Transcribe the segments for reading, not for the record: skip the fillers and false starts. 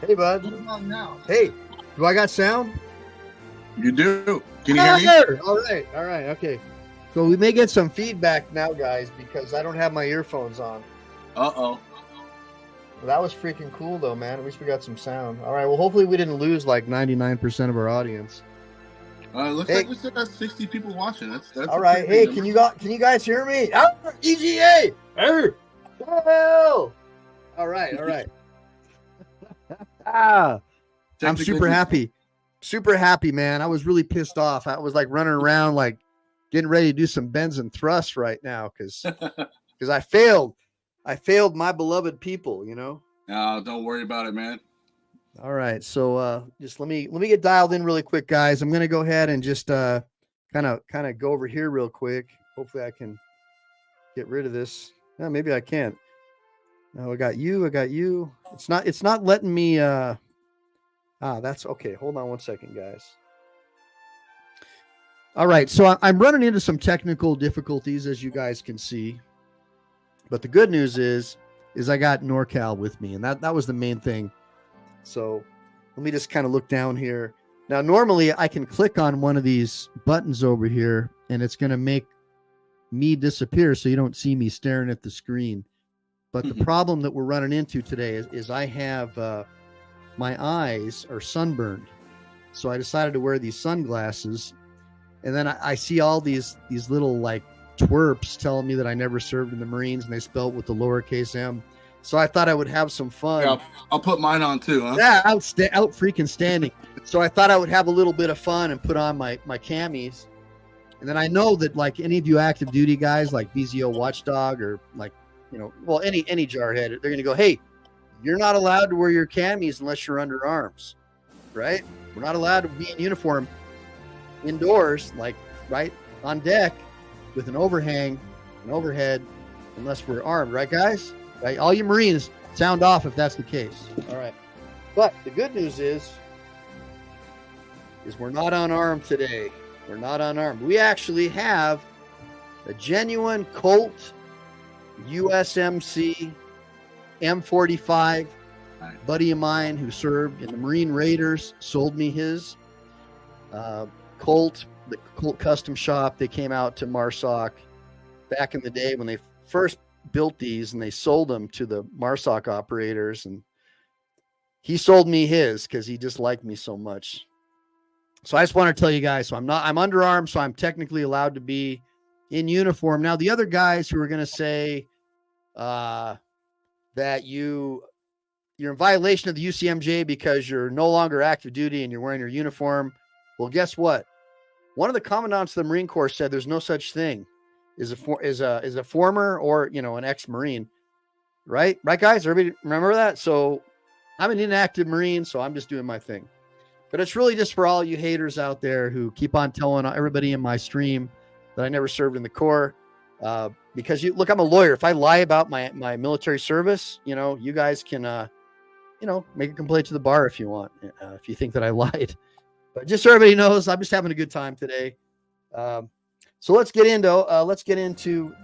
Hey, bud. What about now? Hey, do I got sound? You do. Can you hear me? All right, okay. So we may get some feedback now, guys, because I don't have my earphones on. Uh-oh. Well, that was freaking cool, though, man. At least we got some sound. All right, well, hopefully we didn't lose like 99% of our audience. Looks like we still got 60 people watching. That's all right. Hey, can you guys hear me? EGA! Hell! All right. I'm super happy. Super happy, man. I was really pissed off. I was like running around, like getting ready to do some bends and thrusts right now because I failed. I failed my beloved people, you know. No, don't worry about it, man. All right, so just let me get dialed in really quick, guys. I'm gonna go ahead and just kind of go over here real quick. Hopefully, I can get rid of this. No, maybe I can't. No, I got you. It's not letting me. That's okay. Hold on one second, guys. All right, so I'm running into some technical difficulties, as you guys can see. But the good news is I got Norcal with me, and that was the main thing. So let me just kind of look down here. Now, normally I can click on one of these buttons over here, and it's going to make me disappear so you don't see me staring at the screen. But the problem that we're running into today is I have my eyes are sunburned. So I decided to wear these sunglasses. And then I see all these little like twerps telling me that I never served in the Marines, and they spell it with the lowercase m. So I thought I would have some fun. Yeah, I'll put mine on too, huh? Yeah, out freaking standing. So I thought I would have a little bit of fun and put on my camis. And then I know that like any of you active duty guys like BZO Watchdog or like, you know, well, any jarhead, they're going to go, hey, you're not allowed to wear your camis unless you're under arms, right? We're not allowed to be in uniform indoors, like right on deck with an overhang, an overhead, unless we're armed, right, guys? Right? All you Marines, sound off if that's the case. All right. But the good news is we're not unarmed today. We're not unarmed. We actually have a genuine Colt USMC M45 buddy of mine who served in the Marine Raiders sold me his Colt, the Colt Custom Shop. They came out to MARSOC back in the day when they first built these, and they sold them to the MARSOC operators, and he sold me his because he just liked me so much. So I just want to tell you guys, so I'm underarmed, so I'm technically allowed to be in uniform. Now, the other guys who are going to say that you're in violation of the UCMJ because you're no longer active duty and you're wearing your uniform, well, guess what? One of the commandants of the Marine Corps said there's no such thing as a former or, you know, an ex-Marine, right, guys? Everybody remember that? So I'm an inactive Marine, so I'm just doing my thing. But it's really just for all you haters out there who keep on telling everybody in my stream that I never served in the Corps. Because look, I'm a lawyer. If I lie about my military service, you know, you guys can, you know, make a complaint to the bar if you want, if you think that I lied. But just so everybody knows, I'm just having a good time today. So let's get into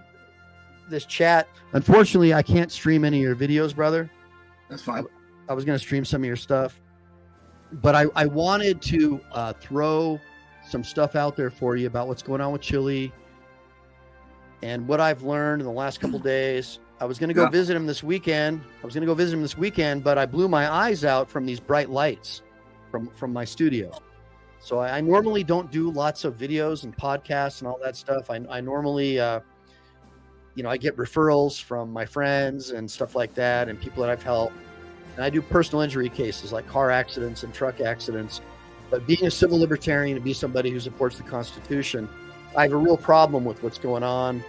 this chat. Unfortunately, I can't stream any of your videos, brother. That's fine. I was going to stream some of your stuff, but I wanted to throw some stuff out there for you about what's going on with Chille and what I've learned in the last couple days. I was going to go visit him this weekend. But I blew my eyes out from these bright lights from my studio. So I normally don't do lots of videos and podcasts and all that stuff. I normally, you know, I get referrals from my friends and stuff like that and people that I've helped. And I do personal injury cases like car accidents and truck accidents. But being a civil libertarian and be somebody who supports the Constitution, I have a real problem with what's going on.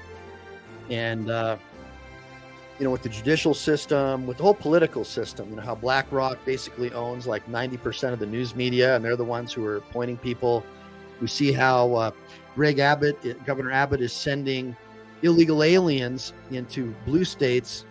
And, you know, with the judicial system, with the whole political system, you know, how BlackRock basically owns like 90% of the news media, and they're the ones who are appointing people. We see how Governor Abbott is sending illegal aliens into blue states.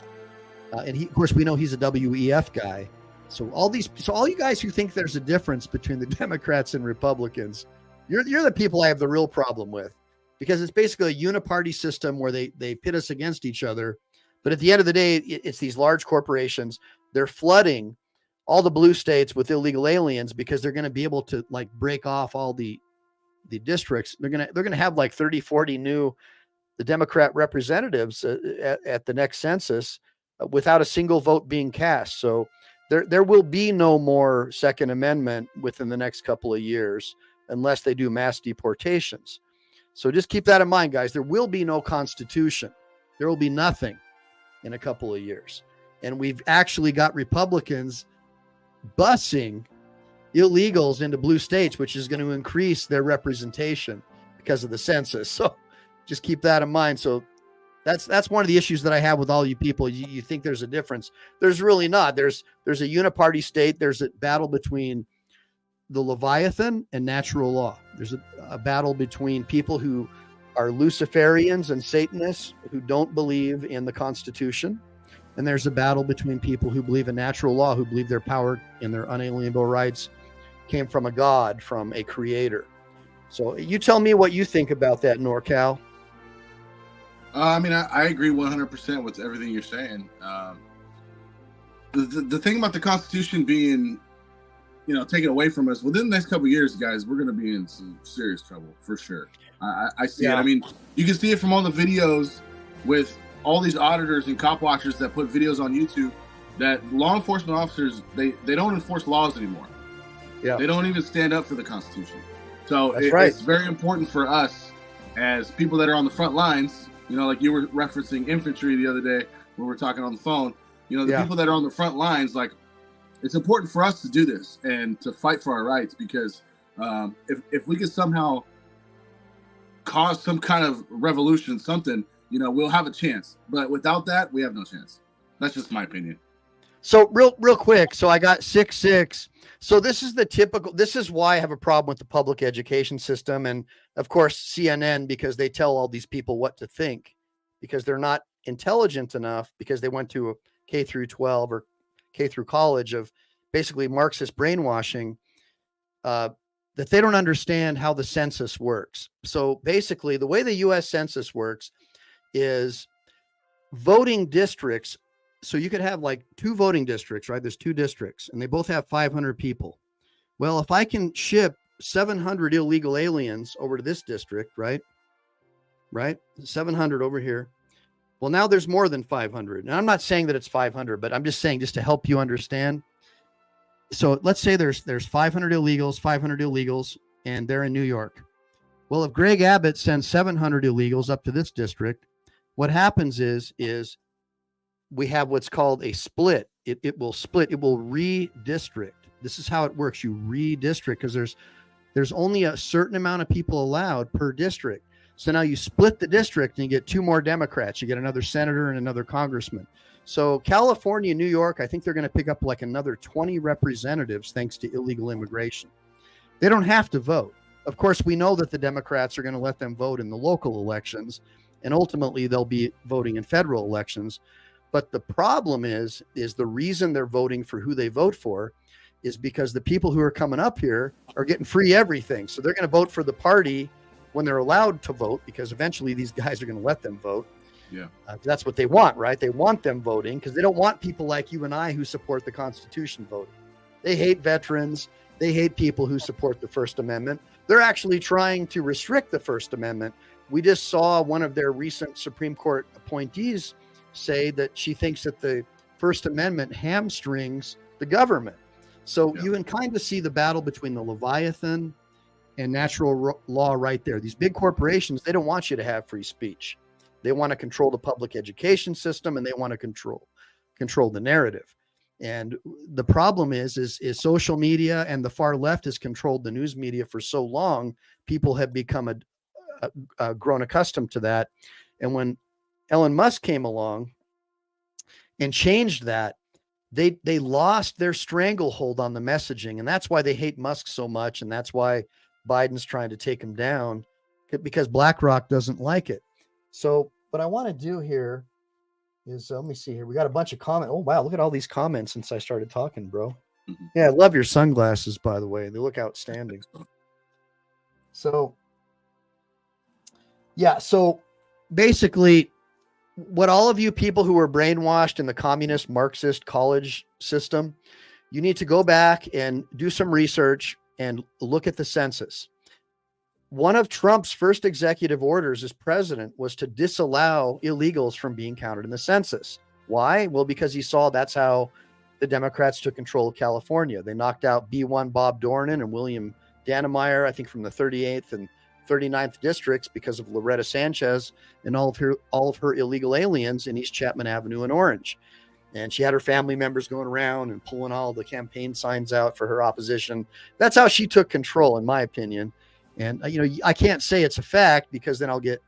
And of course, we know he's a WEF guy. So all you guys who think there's a difference between the Democrats and Republicans, you're the people I have the real problem with, because it's basically a uniparty system where they pit us against each other. But at the end of the day, it's these large corporations. They're flooding all the blue states with illegal aliens, because they're going to be able to like break off all the districts. They're going to have like 30, 40 new the Democrat representatives at the next census without a single vote being cast. So there will be no more Second Amendment within the next couple of years unless they do mass deportations. So just keep that in mind, guys. There will be no Constitution. There will be nothing in a couple of years. And we've actually got Republicans busing illegals into blue states, which is going to increase their representation because of the census. So just keep that in mind. So that's one of the issues that I have with all you people. You think there's a difference. There's really not. There's a uniparty state. There's a battle between the Leviathan and natural law. There's a battle between people who are Luciferians and Satanists who don't believe in the Constitution. And there's a battle between people who believe in natural law, who believe their power and their unalienable rights came from a God, from a creator. So you tell me what you think about that, NorCal. I mean, I agree 100% with everything you're saying. The thing about the Constitution being, taken away from us within the next couple of years, guys, we're going to be in some serious trouble for sure. I see it. I mean, you can see it from all the videos with all these auditors and cop watchers that put videos on YouTube that law enforcement officers, they don't enforce laws anymore. Yeah. They don't even stand up for the Constitution. So it's very important for us as people that are on the front lines, like you were referencing infantry the other day when we were talking on the phone, people that are on the front lines, like it's important for us to do this and to fight for our rights, because if we could somehow cause some kind of revolution, something, we'll have a chance. But without that, we have no chance. That's just my opinion. So real quick. So I got 6'6". So this is why I have a problem with the public education system. And of course, CNN, because they tell all these people what to think, because they're not intelligent enough, because they went to a K through 12 or K through college of basically Marxist brainwashing, that they don't understand how the census works. So basically the way the US Census works is voting districts. So you could have like 2 voting districts, right? There's 2 districts and they both have 500 people. Well, if I can ship 700 illegal aliens over to this district, right? 700 over here. Well, now there's more than 500. And I'm not saying that it's 500, but I'm just saying, just to help you understand. So let's say there's 500 illegals, and they're in New York. Well, if Greg Abbott sends 700 illegals up to this district, what happens is we have what's called a split. It will split. It will redistrict. This is how it works. You redistrict because there's only a certain amount of people allowed per district. So now you split the district and you get 2 more Democrats. You get another senator and another congressman. So California, New York, I think they're going to pick up like another 20 representatives thanks to illegal immigration. They don't have to vote. Of course, we know that the Democrats are going to let them vote in the local elections, and ultimately they'll be voting in federal elections. But the problem is the reason they're voting for who they vote for is because the people who are coming up here are getting free everything. So they're going to vote for the party when they're allowed to vote, because eventually these guys are going to let them vote. Yeah, that's what they want, right? They want them voting because they don't want people like you and I who support the Constitution voting. They hate veterans. They hate people who support the First Amendment. They're actually trying to restrict the First Amendment. We just saw one of their recent Supreme Court appointees say that she thinks that the First Amendment hamstrings the government. So you can kind of see the battle between the Leviathan and natural law right there. These big corporations, they don't want you to have free speech. They want to control the public education system, and they want to control the narrative. And the problem is social media and the far left has controlled the news media for so long. People have become grown accustomed to that. And when Elon Musk came along and changed that, they lost their stranglehold on the messaging. And that's why they hate Musk so much. And that's why Biden's trying to take him down, because BlackRock doesn't like it. So what I want to do here is, let me see here. We got a bunch of comments. Oh, wow. Look at all these comments since I started talking, bro. Yeah. I love your sunglasses, by the way. They look outstanding. So, yeah. So basically what all of you people who were brainwashed in the communist Marxist college system, you need to go back and do some research and look at the census. One of Trump's first executive orders as president was to disallow illegals from being counted in the census. Why? Well, because he saw that's how the Democrats took control of California. They knocked out B1 Bob Dornan and William Dannemeyer, I think from the 38th and 39th districts, because of Loretta Sanchez and all of her illegal aliens in East Chapman Avenue in Orange. And she had her family members going around and pulling all the campaign signs out for her opposition. That's how she took control, in my opinion. And, I can't say it's a fact because then I'll get,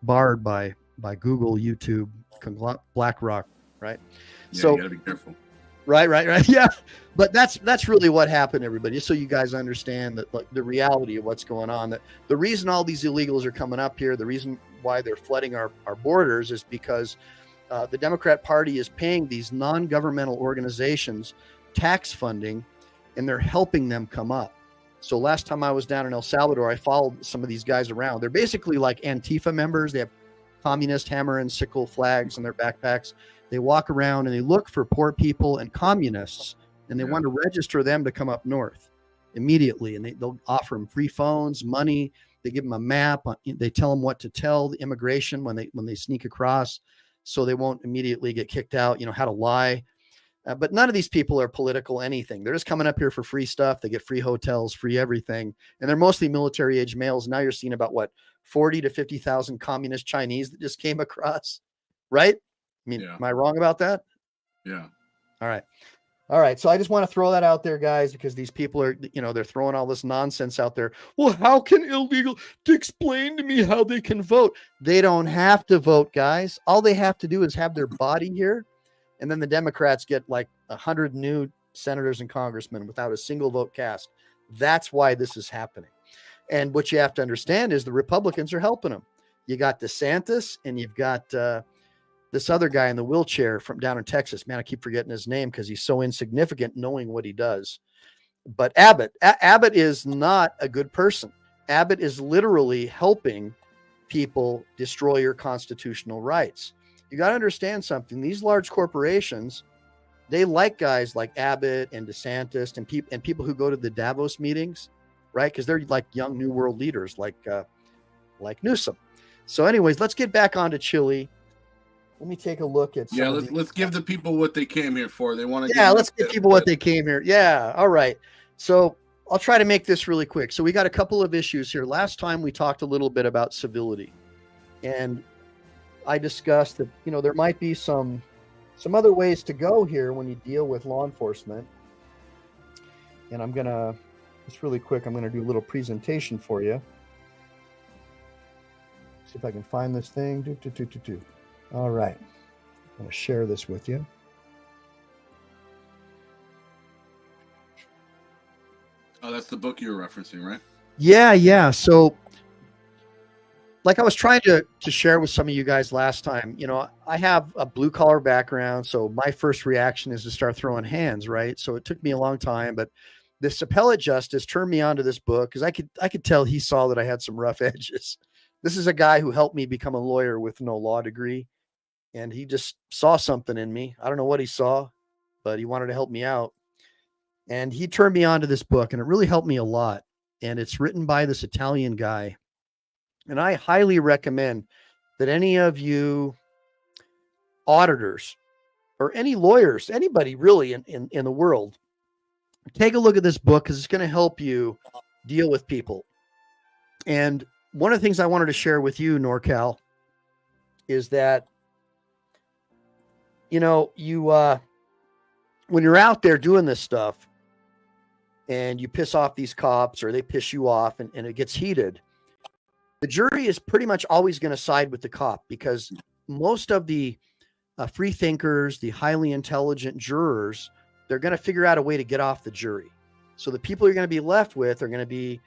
barred by Google, YouTube, BlackRock, right? Yeah, so you gotta be careful. Right. Yeah. But that's really what happened, everybody, just so you guys understand that, like, the reality of what's going on, that the reason all these illegals are coming up here, the reason why they're flooding our borders is because the Democrat Party is paying these non-governmental organizations tax funding, and they're helping them come up. So last time I was down in El Salvador, I followed some of these guys around. They're basically like Antifa members. They have communist hammer and sickle flags in their backpacks. They walk around and they look for poor people and communists, and they want to register them to come up north immediately. And they'll offer them free phones, money. They give them a map. They tell them what to tell the immigration when they sneak across, so they won't immediately get kicked out, how to lie. But none of these people are political anything. They're just coming up here for free stuff. They get free hotels, free everything. And they're mostly military age males. Now you're seeing about 40 to 50,000 communist Chinese that just came across, right? I mean, Am I wrong about that? Yeah. All right. So I just want to throw that out there, guys, because these people are, they're throwing all this nonsense out there. Well, how can illegal to explain to me how they can vote? They don't have to vote, guys. All they have to do is have their body here. And then the Democrats get like 100 new senators and congressmen without a single vote cast. That's why this is happening. And what you have to understand is the Republicans are helping them. You got DeSantis, and you've got this other guy in the wheelchair from down in Texas. Man, I keep forgetting his name because he's so insignificant knowing what he does. But Abbott is not a good person. Abbott is literally helping people destroy your constitutional rights. You got to understand something. These large corporations, they like guys like Abbott and DeSantis and people who go to the Davos meetings, right? Because they're like young new world leaders like Newsom. So anyways, let's get back onto Chille. Let me take a look at let's give the people what they came here for. They want to let's give people what they came here. Yeah. All right. So I'll try to make this really quick. So we got a couple of issues here. Last time we talked a little bit about civility, and I discussed that, there might be some other ways to go here when you deal with law enforcement. And I'm going to, just really quick, I'm going to do a little presentation for you. See if I can find this thing. All right. I'm going to share this with you. Oh, that's the book you were referencing, right? Yeah. So, like I was trying to share with some of you guys last time, I have a blue collar background. So my first reaction is to start throwing hands, right? So it took me a long time, but this appellate justice turned me onto this book because I could tell he saw that I had some rough edges. This is a guy who helped me become a lawyer with no law degree. And he just saw something in me. I don't know what he saw, but he wanted to help me out. And he turned me on to this book, and it really helped me a lot. And it's written by this Italian guy. And I highly recommend that any of you auditors or any lawyers, anybody really in the world, take a look at this book because it's going to help you deal with people. And one of the things I wanted to share with you, Norcal, is that, when you're out there doing this stuff and you piss off these cops or they piss you off and it gets heated, the jury is pretty much always going to side with the cop because most of the free thinkers, the highly intelligent jurors, they're going to figure out a way to get off the jury. So the people you're going to be left with are going to be,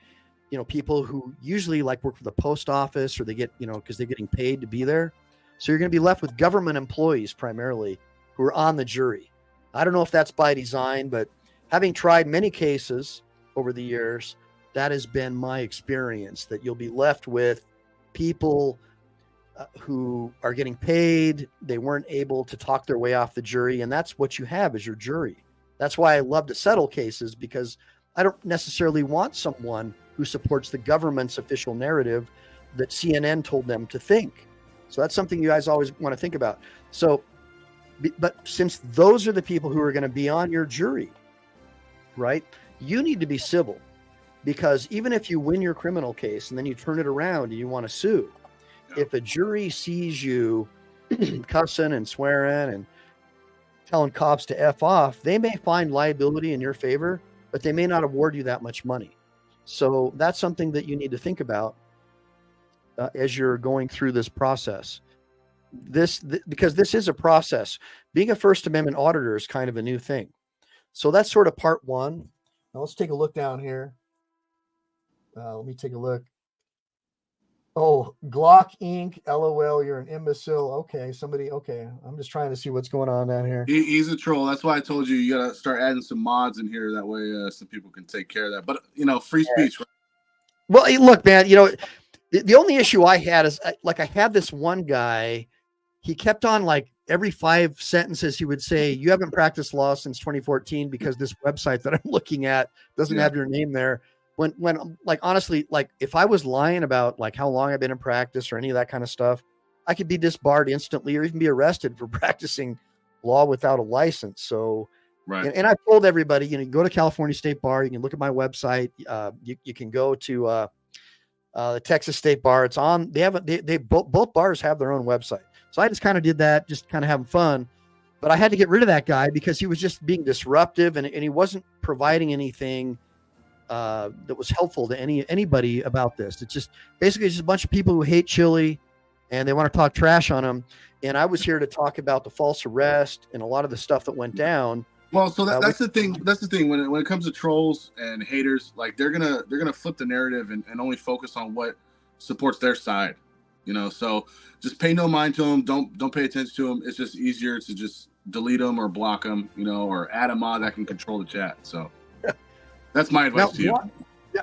people who usually like work for the post office or they get, because they're getting paid to be there. So you're going to be left with government employees primarily who are on the jury. I don't know if that's by design, but having tried many cases over the years, that has been my experience, that you'll be left with people who are getting paid. They weren't able to talk their way off the jury. And that's what you have as your jury. That's why I love to settle cases, because I don't necessarily want someone who supports the government's official narrative that CNN told them to think. So that's something you guys always want to think about. So, but since those are the people who are going to be on your jury, right, you need to be civil, because even if you win your criminal case and then you turn it around and you want to sue, if a jury sees you cussing and swearing and telling cops to F off, they may find liability in your favor, but they may not award you that much money. So that's something that you need to think about as you're going through this process. Because this is a process. Being a First Amendment auditor is kind of a new thing. So that's sort of part one. Now let's take a look down here. Let me take a look. Oh, Glock Inc. LOL, you're an imbecile. Okay, okay. I'm just trying to see what's going on down here. He's a troll. That's why I told you got to start adding some mods in here. That way some people can take care of that. But, free speech. Right? Well, look, man, the only issue I had is, I had this one guy. He kept on, every 5 sentences, he would say, you haven't practiced law since 2014 because this website that I'm looking at doesn't have your name there. When honestly, if I was lying about how long I've been in practice or any of that kind of stuff, I could be disbarred instantly or even be arrested for practicing law without a license. So, right. And I told everybody, go to California State Bar. You can look at my website. You can go to the Texas State Bar. It's on. They both bars have their own website. So I just kind of did that, just kind of having fun. But I had to get rid of that guy because he was just being disruptive and he wasn't providing anything that was helpful to anybody about this. It's just basically just a bunch of people who hate Chille and they want to talk trash on him. And I was here to talk about the false arrest and a lot of the stuff that went down. Well, so that's the thing. That's the thing when it comes to trolls and haters, they're gonna flip the narrative and only focus on what supports their side. So just pay no mind to them. Don't pay attention to them. It's just easier to just delete them or block them, or add a mod that can control the chat. So that's my advice to you.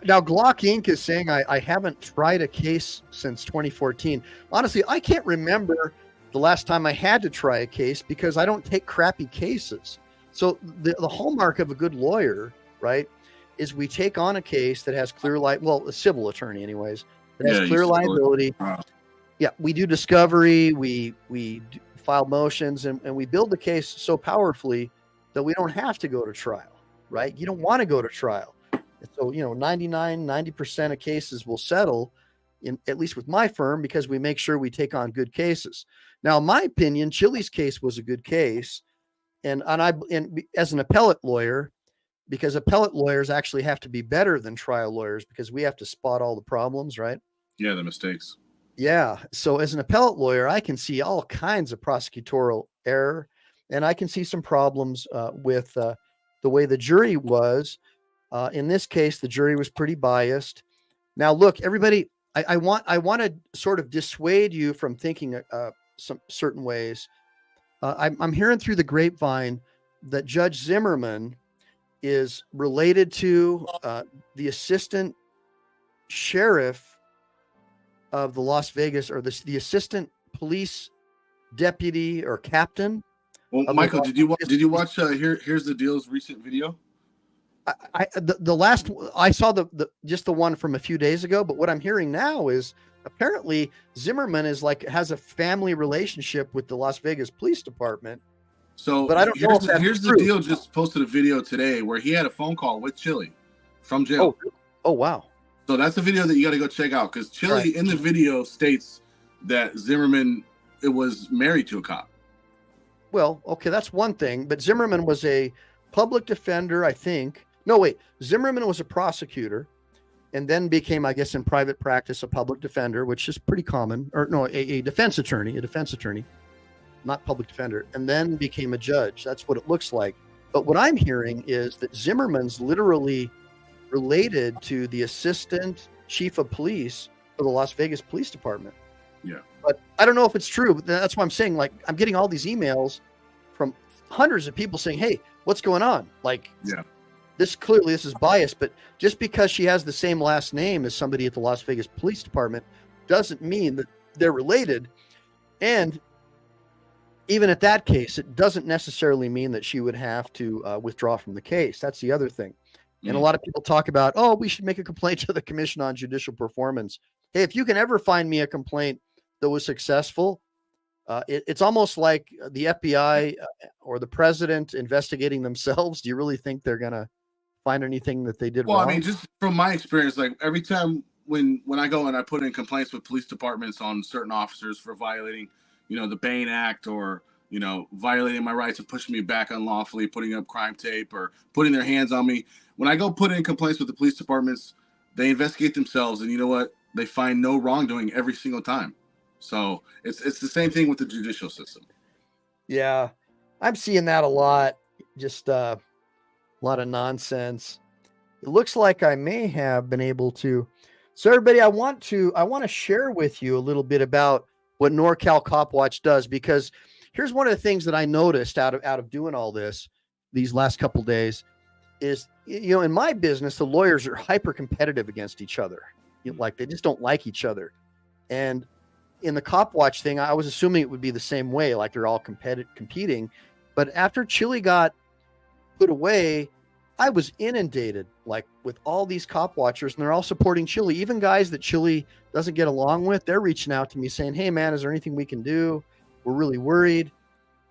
Now, Glock Inc. is saying I haven't tried a case since 2014. Honestly, I can't remember the last time I had to try a case because I don't take crappy cases. So the hallmark of a good lawyer, right, is we take on a case that has clear a civil attorney anyways, that has clear liability. Yeah, we do discovery, we file motions, and we build the case so powerfully that we don't have to go to trial, right? You don't want to go to trial. So, 90% of cases will settle, at least with my firm, because we make sure we take on good cases. Now, in my opinion, Chille's case was a good case. And as an appellate lawyer, because appellate lawyers actually have to be better than trial lawyers because we have to spot all the problems, right? Yeah, the mistakes. Yeah. So as an appellate lawyer, I can see all kinds of prosecutorial error, and I can see some problems with the way the jury was. In this case, the jury was pretty biased. Now, look, everybody, I want to sort of dissuade you from thinking some certain ways. I'm hearing through the grapevine that Judge Zimmerman is related to the assistant sheriff of the Las Vegas, or the assistant police deputy or captain. Well, Michael, did you watch Here's the Deal's recent video? The last I saw just the one from a few days ago, but what I'm hearing now is apparently Zimmerman is has a family relationship with the Las Vegas Police Department. So, but I don't know if that's Here's true. the Deal just posted a video today where he had a phone call with Chille from jail. Oh wow. So that's a video that you got to go check out because Chille in the video states that Zimmerman was married to a cop. Well, okay, that's one thing, but Zimmerman was a public defender, I think. No, wait, Zimmerman was a prosecutor and then became, I guess, in private practice, a public defender, which is pretty common, or no, a defense attorney, not public defender, and then became a judge. That's what it looks like. But what I'm hearing is that Zimmerman's literally related to the assistant chief of police for the Las Vegas Police Department. Yeah. But I don't know if it's true, but that's why I'm saying, I'm getting all these emails from hundreds of people saying, hey, what's going on? This is biased, but just because she has the same last name as somebody at the Las Vegas Police Department doesn't mean that they're related. And even at that case, it doesn't necessarily mean that she would have to withdraw from the case. That's the other thing. And a lot of people talk about, oh, we should make a complaint to the Commission on Judicial Performance. Hey, if you can ever find me a complaint that was successful, it's almost like the FBI or the president investigating themselves. Do you really think they're going to find anything that they did wrong? Well, I mean, just from my experience, like every time when I go and I put in complaints with police departments on certain officers for violating, the Bain Act, or, violating my rights and pushing me back unlawfully, putting up crime tape or putting their hands on me. When I go put in complaints with the police departments, they investigate themselves, and you know what? They find no wrongdoing every single time. So it's the same thing with the judicial system. Yeah, I'm seeing that a lot. Just a lot of nonsense. It looks like I may have been able to. So everybody, I want to share with you a little bit about what Norcal CopWatch does, because here's one of the things that I noticed out of doing all this these last couple days is, in my business, the lawyers are hyper competitive against each other. Like they just don't like each other. And in the CopWatch thing, I was assuming it would be the same way, like they're all competing. But after Chille got put away, I was inundated like with all these cop watchers, and they're all supporting Chille. Even guys that Chille doesn't get along with, they're reaching out to me saying, hey man, is there anything we can do? We're really worried.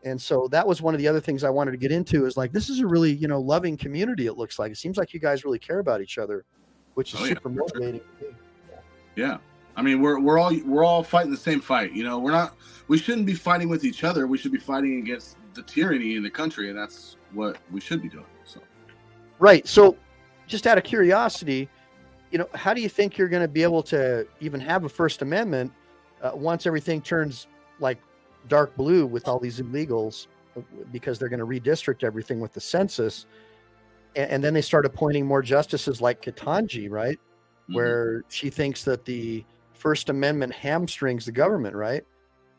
And so that was one of the other things I wanted to get into, is like, this is a really, loving community. It looks like, it seems like you guys really care about each other, which is super motivating. Yeah. I mean, we're all fighting the same fight. We shouldn't be fighting with each other. We should be fighting against the tyranny in the country. And that's what we should be doing. So. Right. So just out of curiosity, how do you think you're going to be able to even have a First Amendment once everything turns like dark blue with all these illegals, because they're going to redistrict everything with the census? And then they start appointing more justices like Ketanji, right? Mm-hmm. Where she thinks that the First Amendment hamstrings the government, right?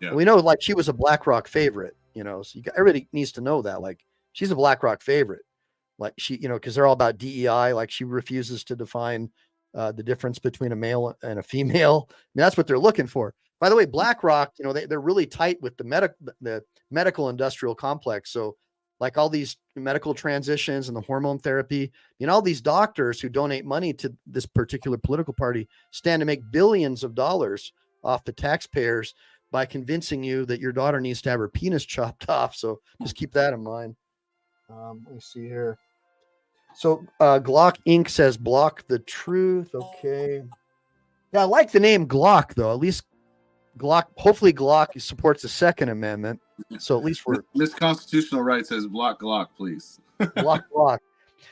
Yeah. And we know, like, she was a BlackRock favorite, so everybody needs to know that, like, she's a BlackRock favorite. Like she, because they're all about DEI. Like she refuses to define the difference between a male and a female. I mean, that's what they're looking for. By the way, BlackRock, they're really tight with the medical industrial complex. So like all these medical transitions and the hormone therapy, all these doctors who donate money to this particular political party stand to make billions of dollars off the taxpayers by convincing you that your daughter needs to have her penis chopped off. So just keep that in mind. Let me see here. So Glock Inc. says block the truth. Okay. Yeah, I like the name Glock, though. At least Glock, hopefully Glock supports the Second Amendment. So at least we're... This constitutional right says block Glock, please. Block Glock.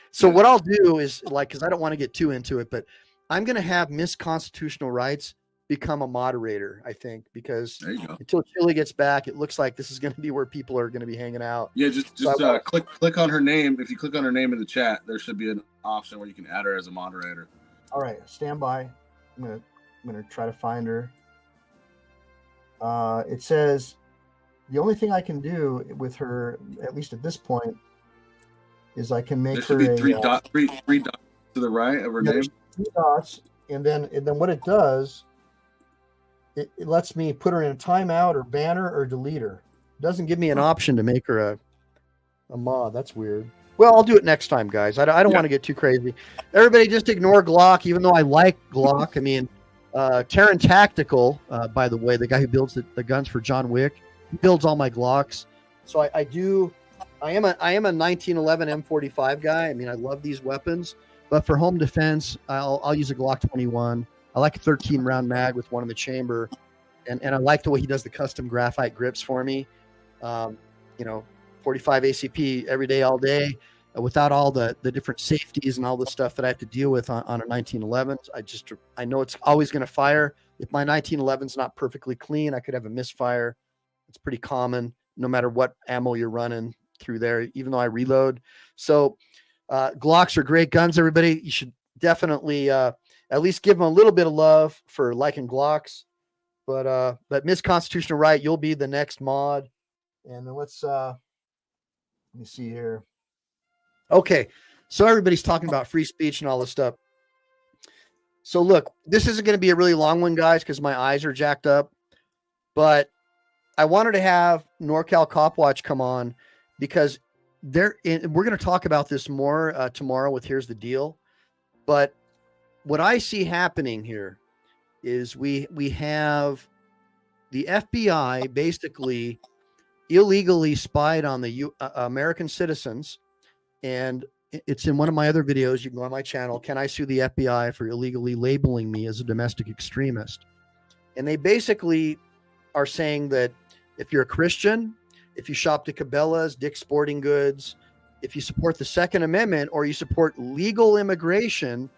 So what I'll do is, like, because I don't want to get too into it, but I'm going to have Miss Constitutional Rights become a moderator, I think, because until Chille gets back, it looks like this is going to be where people are going to be hanging out. Yeah, just click on her name. If you click on her name in the chat, there should be an option where you can add her as a moderator. All right, stand by. I'm gonna try to find her. It says the only thing I can do with her, at least at this point, is I can make her three dots to the right of her name. 3 dots, and then what it does, it lets me put her in a timeout or banner or delete her. It doesn't give me an option to make her a mod. That's weird. Well, I'll do it next time, guys. I don't want to get too crazy. Everybody just ignore Glock, even though I like Glock. I mean, Terran Tactical, by the way, the guy who builds the guns for John Wick, he builds all my Glocks. So I am a 1911 M45 guy. I mean, I love these weapons, but for home defense, I'll use a Glock 21. I like a 13 round mag with one in the chamber. And I like the way he does the custom graphite grips for me. 45 ACP every day, all day, without all the different safeties and all the stuff that I have to deal with on a 1911. I know it's always going to fire. If my 1911 is not perfectly clean, I could have a misfire. It's pretty common, no matter what ammo you're running through there, even though I reload. So Glocks are great guns, everybody. You should definitely at least give them a little bit of love for liking Glocks. But Miss Constitutional Right, you'll be the next mod. And then let me see here. Okay, so everybody's talking about free speech and all this stuff. So look, this isn't going to be a really long one, guys, because my eyes are jacked up. But I wanted to have Norcal CopWatch come on because we're going to talk about this more tomorrow with Here's the Deal. But what I see happening here is we have the FBI basically illegally spied on the American citizens. And it's in one of my other videos. You can go on my channel. Can I sue the FBI for illegally labeling me as a domestic extremist? And they basically are saying that if you're a Christian, if you shop at Cabela's, Dick's Sporting Goods, if you support the Second Amendment or you support legal immigration,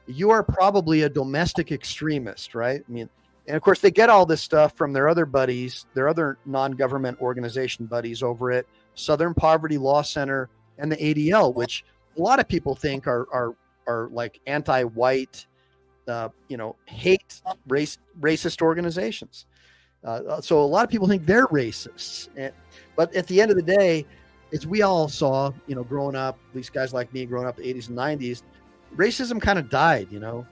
you are probably a domestic extremist, right? I mean, and of course, they get all this stuff from their other buddies, their other non-government organization buddies over at Southern Poverty Law Center and the ADL, which a lot of people think are like anti-white, hate racist organizations. So a lot of people think they're racists. But at the end of the day, as we all saw, growing up, these guys like me growing up in the 80s and 90s, racism kind of died, And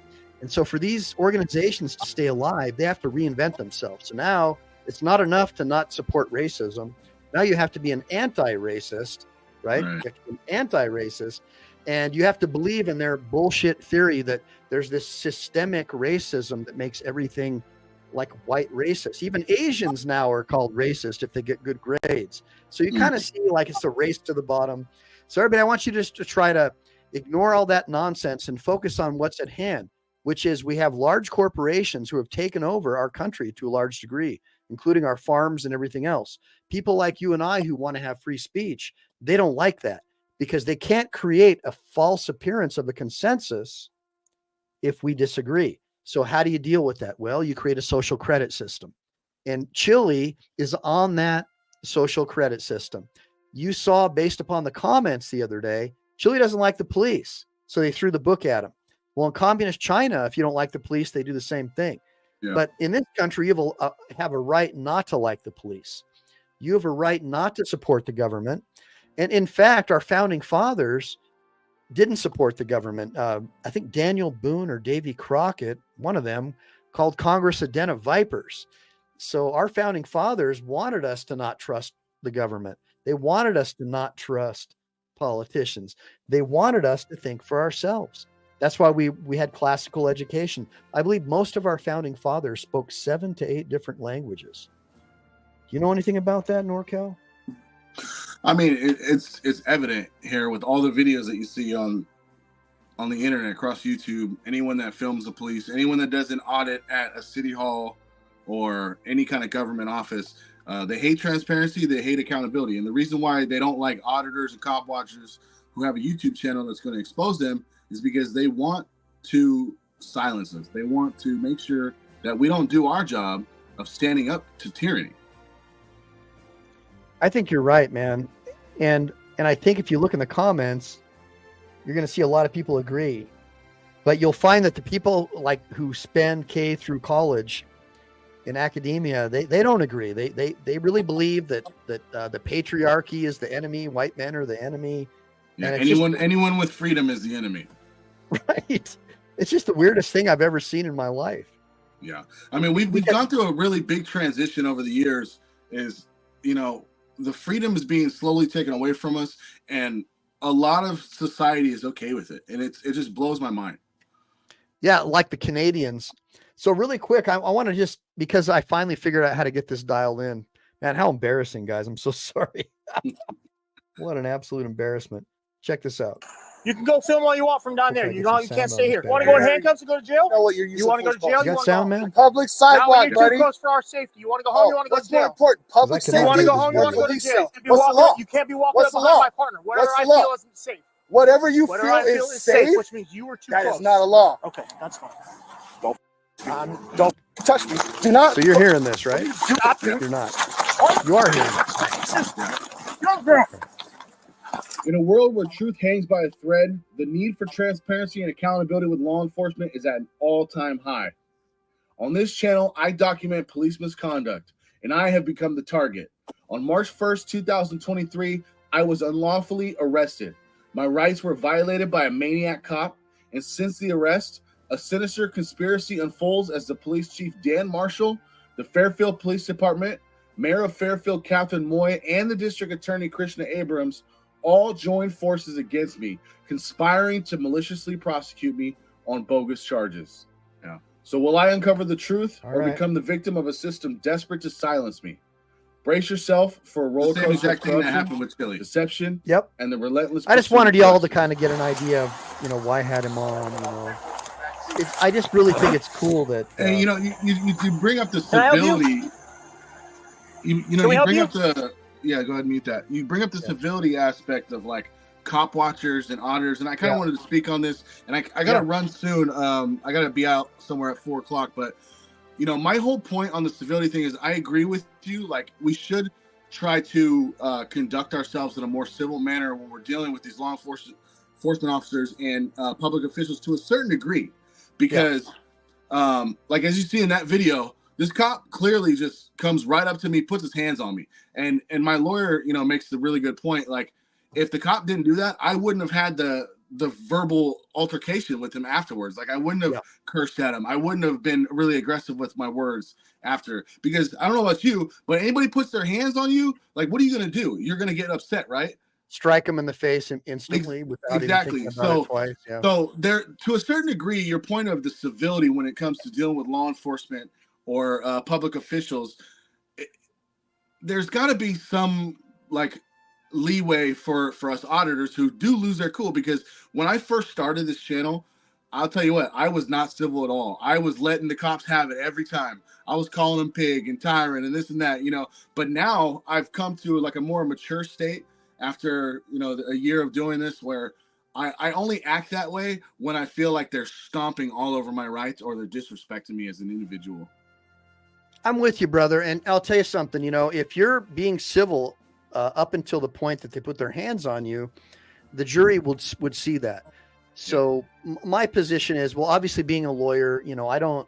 so for these organizations to stay alive, they have to reinvent themselves. So now it's not enough to not support racism. Now you have to be an anti-racist, right? You have to be an anti-racist. And you have to believe in their bullshit theory that there's this systemic racism that makes everything like white racist. Even Asians now are called racist if they get good grades. So you kind of see like it's a race to the bottom. So everybody, I want you just to try to ignore all that nonsense and focus on what's at hand, which is we have large corporations who have taken over our country to a large degree, including our farms and everything else. People like you and I who want to have free speech, they don't like that because they can't create a false appearance of a consensus if we disagree. So how do you deal with that? Well, you create a social credit system. And Chille is on that social credit system. You saw, based upon the comments the other day, Chille doesn't like the police, so they threw the book at him. Well, in communist China, if you don't like the police, they do the same thing. Yeah. But in this country, you have a right not to like the police. You have a right not to support the government. And in fact, our founding fathers didn't support the government. I think Daniel Boone or Davy Crockett, one of them, called Congress a den of vipers. So our founding fathers wanted us to not trust the government. They wanted us to not trust politicians. They wanted us to think for ourselves. That's why we had classical education. I believe most of our founding fathers spoke 7 to 8 different languages. Do you know anything about that, Norcal? I mean, it's evident here with all the videos that you see on the internet, across YouTube. Anyone that films the police, anyone that does an audit at a city hall or any kind of government office, they hate transparency, they hate accountability. And the reason why they don't like auditors and cop watchers who have a YouTube channel that's going to expose them is because they want to silence us. They want to make sure that we don't do our job of standing up to tyranny. I think you're right, man. And I think if you look in the comments, you're going to see a lot of people agree. But you'll find that the people like who spend K through college in academia, they don't agree. They really believe that the patriarchy is the enemy, white men are the enemy. Yeah, anyone with freedom is the enemy. Right. It's just the weirdest thing I've ever seen in my life. Yeah. I mean, we've gone through a really big transition over the years. Is, the freedom is being slowly taken away from us, and a lot of society is okay with it. And it just blows my mind. Yeah, like the Canadians. So really quick, I want to just, because I finally figured out how to get this dialed in. Man, how embarrassing, guys. I'm so sorry. What an absolute embarrassment. Check this out. You can go film all you want from down there. You can't stay here. You want to go in handcuffs and go to jail? You want to go to jail? You got sound, man? Public sidewalk, buddy. Too close for our safety. You want to go home? You want to go to jail? What's more important? Public safety. You want to go home? You want to go to jail? What's the law? You can't be walking up behind my partner. Whatever I feel isn't safe. Whatever you feel is safe, which means you were too close. That is not a law. Okay, that's fine. Don't touch me. Do not. So you're hearing this, right? You're not. You are hearing this. In a world where truth hangs by a thread, the need for transparency and accountability with law enforcement is at an all-time high. On this channel, I document police misconduct, and I have become the target. On March 1st, 2023, I was unlawfully arrested. My rights were violated by a maniac cop, and since the arrest, a sinister conspiracy unfolds as the police chief Dan Marshall The Fairfield Police Department, Mayor of Fairfield Catherine Moy, and the District Attorney Krishna Abrams all joined forces against me, conspiring to maliciously prosecute me on bogus charges. Yeah. So will I uncover the truth or become the victim of a system desperate to silence me? Brace yourself for a roller coaster of corruption, deception, and the relentless. I just wanted y'all to kind of get an idea of, why I had him on. I just really think it's cool that. And you bring up the civility. You bring up the go ahead and mute that. You bring up the civility aspect of like cop watchers and auditors, and I kind of wanted to speak on this, and I got to run soon. I got to be out somewhere at 4:00, but my whole point on the civility thing is I agree with you. Like, we should try to conduct ourselves in a more civil manner when we're dealing with these law enforcement officers and public officials to a certain degree, because like as you see in that video, this cop clearly just comes right up to me, puts his hands on me, and my lawyer makes the really good point. Like, if the cop didn't do that, I wouldn't have had the verbal altercation with him afterwards. Like, I wouldn't have cursed at him. I wouldn't have been really aggressive with my words after, because I don't know about you, but anybody puts their hands on you, like, what are you going to do? You're going to get upset, right? Strike them in the face instantly without even thinking about it twice. Yeah. So there, to a certain degree, your point of the civility when it comes to dealing with law enforcement or public officials, there's got to be some like leeway for us auditors who do lose their cool, because when I first started this channel, I'll tell you what, I was not civil at all. I was letting the cops have it every time. I was calling them pig and tyrant and this and that, but now I've come to like a more mature state after a year of doing this, where I only act that way when I feel like they're stomping all over my rights or they're disrespecting me as an individual. I'm with you, brother, and I'll tell you something. If you're being civil up until the point that they put their hands on you, the jury would see that. So my position is, well, obviously being a lawyer, I don't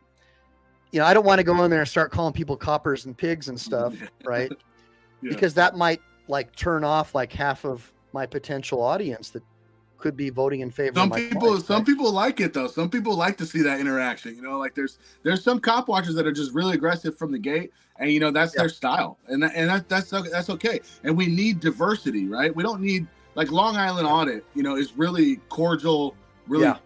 want to go in there and start calling people coppers and pigs and stuff, right? Because that might like turn off like half of my potential audience that could be voting in favor of my client, some people like it though. Some people like to see that interaction. Like there's some cop watchers that are just really aggressive from the gate, and that's their style, and that's okay. And we need diversity, right? We don't need, like, Long Island Audit, is really cordial, really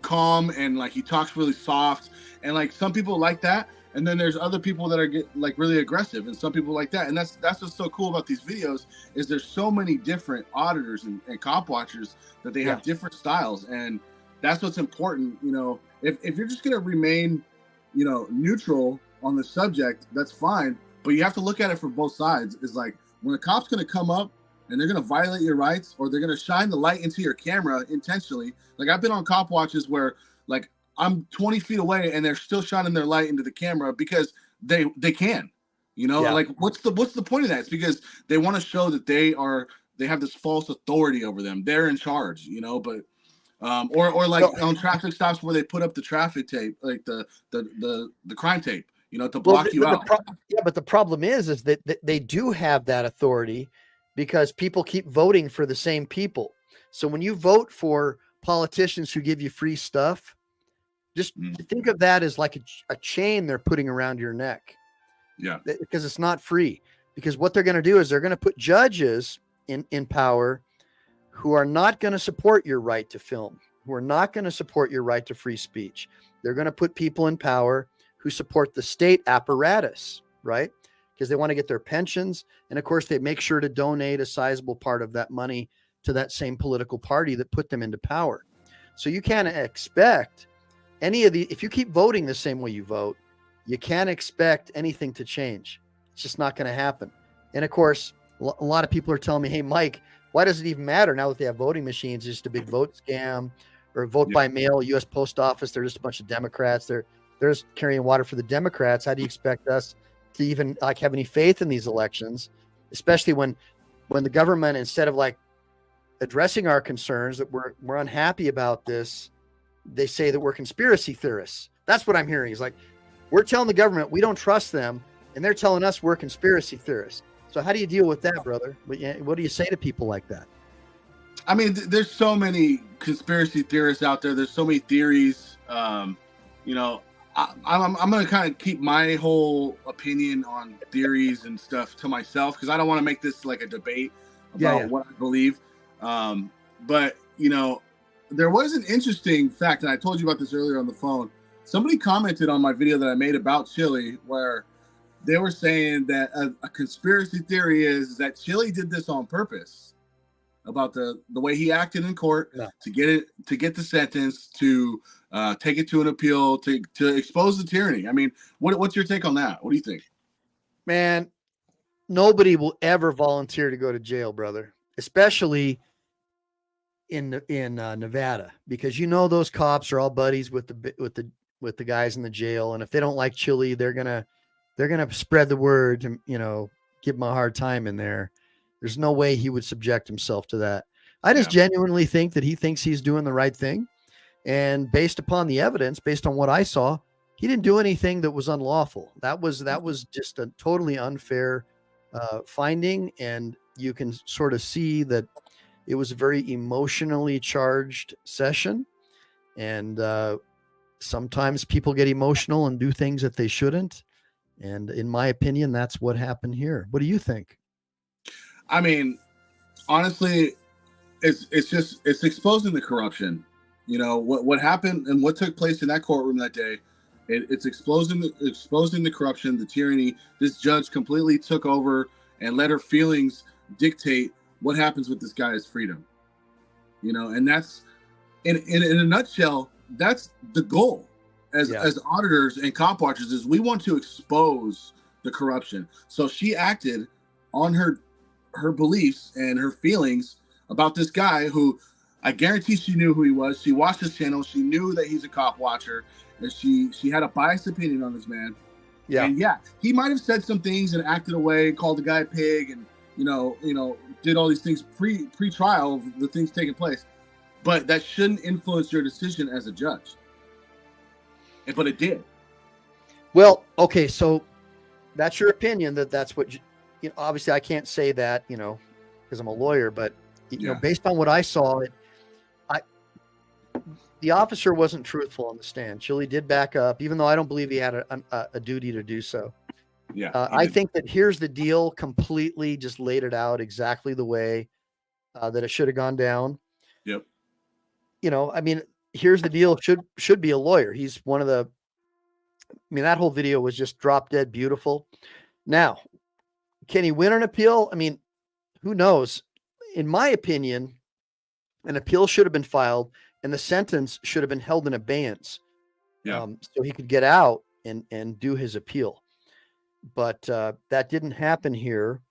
calm, and like he talks really soft, and like some people like that. And then there's other people that are like really aggressive, and some people like that. And that's what's so cool about these videos, is there's so many different auditors and cop watchers that they have different styles. And that's what's important. If you're just going to remain, neutral on the subject, that's fine. But you have to look at it from both sides. Is like, when a cop's going to come up and they're going to violate your rights, or they're going to shine the light into your camera intentionally. Like, I've been on cop watches where, like, I'm 20 feet away and they're still shining their light into the camera because they can, like, what's the point of that? It's because they want to show that they have this false authority over them. They're in charge, but, or like on traffic stops where they put up the traffic tape, like the crime tape, to block you out. But the problem is that they do have that authority because people keep voting for the same people. So when you vote for politicians who give you free stuff, just think of that as like a chain they're putting around your neck. Yeah. Because it's not free. Because what they're going to do is they're going to put judges in power who are not going to support your right to film, who are not going to support your right to free speech. They're going to put people in power who support the state apparatus, right? Because they want to get their pensions. And of course, they make sure to donate a sizable part of that money to that same political party that put them into power. So you can't expect if you keep voting the same way you vote, you can't expect anything to change. It's just not going to happen. And of course, a lot of people are telling me, hey, Mike, why does it even matter now that they have voting machines? It's just a big vote scam, or vote by mail, U.S. Post Office. They're just a bunch of Democrats. They're just carrying water for the Democrats. How do you expect us to even like have any faith in these elections, especially when the government, instead of like addressing our concerns that we're unhappy about this, they say that we're conspiracy theorists. That's what I'm hearing. Is like, we're telling the government we don't trust them, and they're telling us we're conspiracy theorists. So how do you deal with that, brother? What do you say to people like that? I mean, there's so many conspiracy theorists out there. There's so many theories. I'm going to kind of keep my whole opinion on theories and stuff to myself because I don't want to make this like a debate about what I believe. But, you know, there was an interesting fact, and I told you about this earlier on the phone. Somebody commented on my video that I made about Chille where they were saying that a conspiracy theory is that Chille did this on purpose about the way he acted in court to get the sentence, to take it to an appeal, to expose the tyranny. I mean, what's your take on that? What do you think? Man, nobody will ever volunteer to go to jail, brother, especially in Nevada, because you know those cops are all buddies with the guys in the jail, and if they don't like Chille, they're gonna spread the word to, you know, give him a hard time in there. There's no way he would subject himself to that. I just genuinely think that he thinks he's doing the right thing. And based upon the evidence, based on what I saw, he didn't do anything that was unlawful. That was just a totally unfair finding. And you can sort of see that it was a very emotionally charged session. And sometimes people get emotional and do things that they shouldn't. And in my opinion, that's what happened here. What do you think? I mean, honestly, it's exposing the corruption. You know, what happened and what took place in that courtroom that day. It's exposing the corruption, the tyranny. This judge completely took over and let her feelings dictate what happens with this guy's freedom. You know, and that's in a nutshell, that's the goal as auditors and cop watchers is we want to expose the corruption. So she acted on her beliefs and her feelings about this guy who I guarantee she knew who he was. She watched his channel. She knew that he's a cop watcher, and she had a biased opinion on this man. Yeah. And he might have said some things and acted away, called the guy a pig, and you know, did all these things pre-trial of the things taking place. But that shouldn't influence your decision as a judge. But it did. Well, okay, so that's your opinion that's what you know, obviously I can't say that, you know, because I'm a lawyer, but you know, based on what I saw, the officer wasn't truthful on the stand. Chille did back up, even though I don't believe he had a duty to do so. Yeah, I think that here's the deal, completely just laid it out exactly the way that it should have gone down. Yep. You know, I mean, here's the deal. Should be a lawyer. He's one of the. I mean, that whole video was just drop dead beautiful. Now, can he win an appeal? I mean, who knows? In my opinion, an appeal should have been filed and the sentence should have been held in abeyance. So he could get out and do his appeal. But that didn't happen here.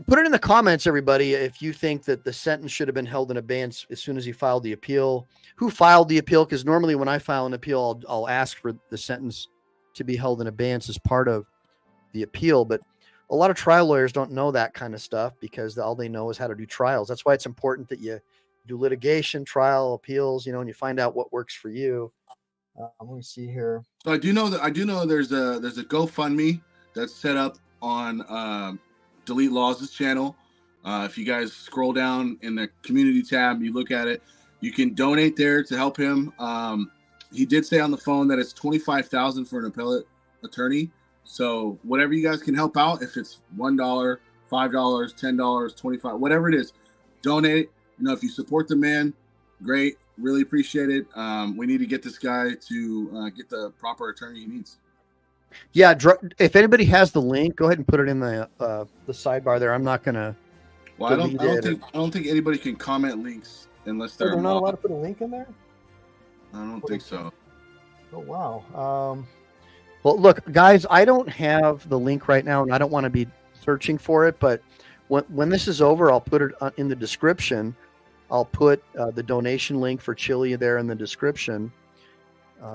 Put it in the comments, everybody, if you think that the sentence should have been held in abeyance as soon as he filed the appeal. Who filed the appeal? Because normally when I file an appeal, I'll ask for the sentence to be held in abeyance as part of the appeal. But a lot of trial lawyers don't know that kind of stuff because all they know is how to do trials. That's why it's important that you do litigation, trial, appeals, you know, and you find out what works for you. Let me see here. So I do know there's a GoFundMe that's set up on DeleteLawz' channel. If you guys scroll down in the community tab, you look at it, you can donate there to help him. He did say on the phone that it's $25,000 for an appellate attorney. So whatever you guys can help out, if it's $1, $5, $10, $25, whatever it is, donate. You know, if you support the man, great. Really appreciate it. We need to get this guy to get the proper attorney he needs. Yeah, if anybody has the link, go ahead and put it in the sidebar there. I'm not gonna. Well, I don't think anybody can comment links unless they're not allowed to put a link in there. I don't think so. Oh wow. Well, look, guys, I don't have the link right now, and I don't want to be searching for it. But when this is over, I'll put it in the description. I'll put the donation link for Chille there in the description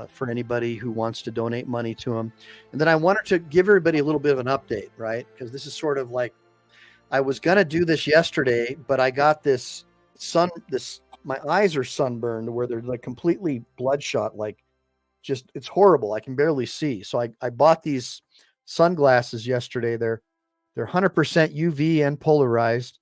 for anybody who wants to donate money to him. And then I wanted to give everybody a little bit of an update, right? Because this is sort of like, I was going to do this yesterday, but I got my eyes are sunburned where they're like completely bloodshot, like just, it's horrible. I can barely see. So I bought these sunglasses yesterday. They're 100% UV and polarized.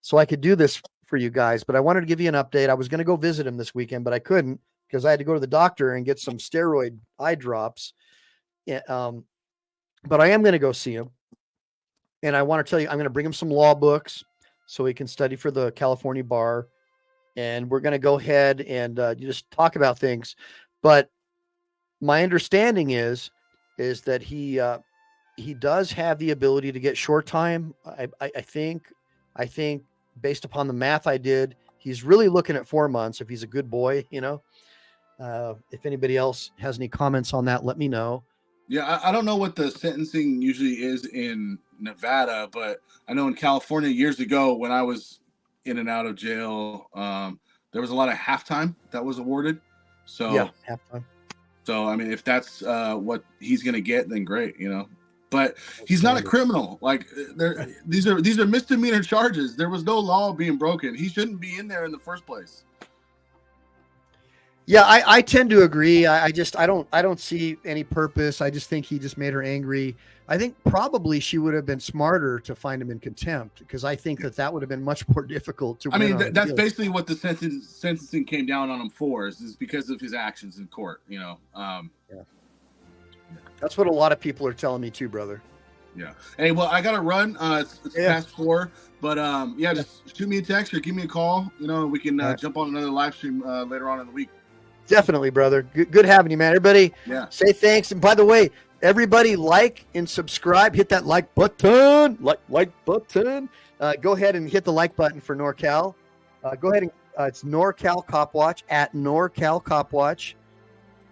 So I could do this for you guys, but I wanted to give you an update. I was going to go visit him this weekend, but I couldn't because I had to go to the doctor and get some steroid eye drops. But I am going to go see him. And I want to tell you, I'm going to bring him some law books so he can study for the California bar. And we're going to go ahead and just talk about things. But my understanding is that he does have the ability to get short time. I think based upon the math I did, he's really looking at 4 months if he's a good boy, you know. If anybody else has any comments on that, let me know. Yeah, I don't know what the sentencing usually is in Nevada, but I know in California years ago when I was in and out of jail, there was a lot of halftime that was awarded. So yeah, halftime. So I mean, if that's what he's gonna get, then great, you know. But he's not a criminal. Like these are misdemeanor charges. There was no law being broken. He shouldn't be in there in the first place. Yeah, I tend to agree. I don't see any purpose. I just think he just made her angry. I think probably she would have been smarter to find him in contempt, because I think that would have been much more difficult to. I mean, that's basically what the sentencing came down on him for, is because of his actions in court. You know. Yeah. That's what a lot of people are telling me too, brother. Yeah. Hey, well, I gotta run. It's past 4, but yeah, just shoot me a text or give me a call. You know, we can jump on another live stream later on in the week. Definitely, brother. Good having you, man. Everybody, say thanks. And by the way, everybody, like and subscribe. Hit that like button. Like button. Go ahead and hit the like button for Norcal. Go ahead and it's Norcal CopWatch at Norcal CopWatch,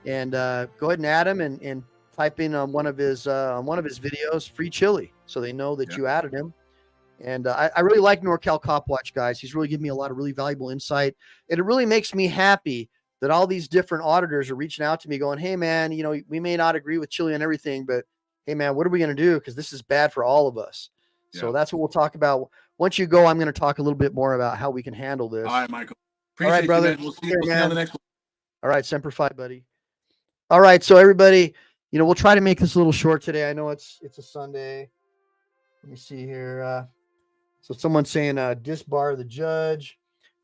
and go ahead and add him and type in on one of his videos, free chille, so they know that you added him. And I really like Norcal CopWatch, guys. He's really giving me a lot of really valuable insight, and it really makes me happy that all these different auditors are reaching out to me going, hey, man, you know, we may not agree with Chille and everything, but hey, man, what are we going to do? Because this is bad for all of us. Yeah. So that's what we'll talk about. Once you go, I'm going to talk a little bit more about how we can handle this. All right, Michael. All right, brother. You, we'll see you on the next one. All right, Semper Fi, buddy. All right, so everybody, you know, we'll try to make this a little short today. I know it's a Sunday. Let me see here. So someone's saying disbar the judge.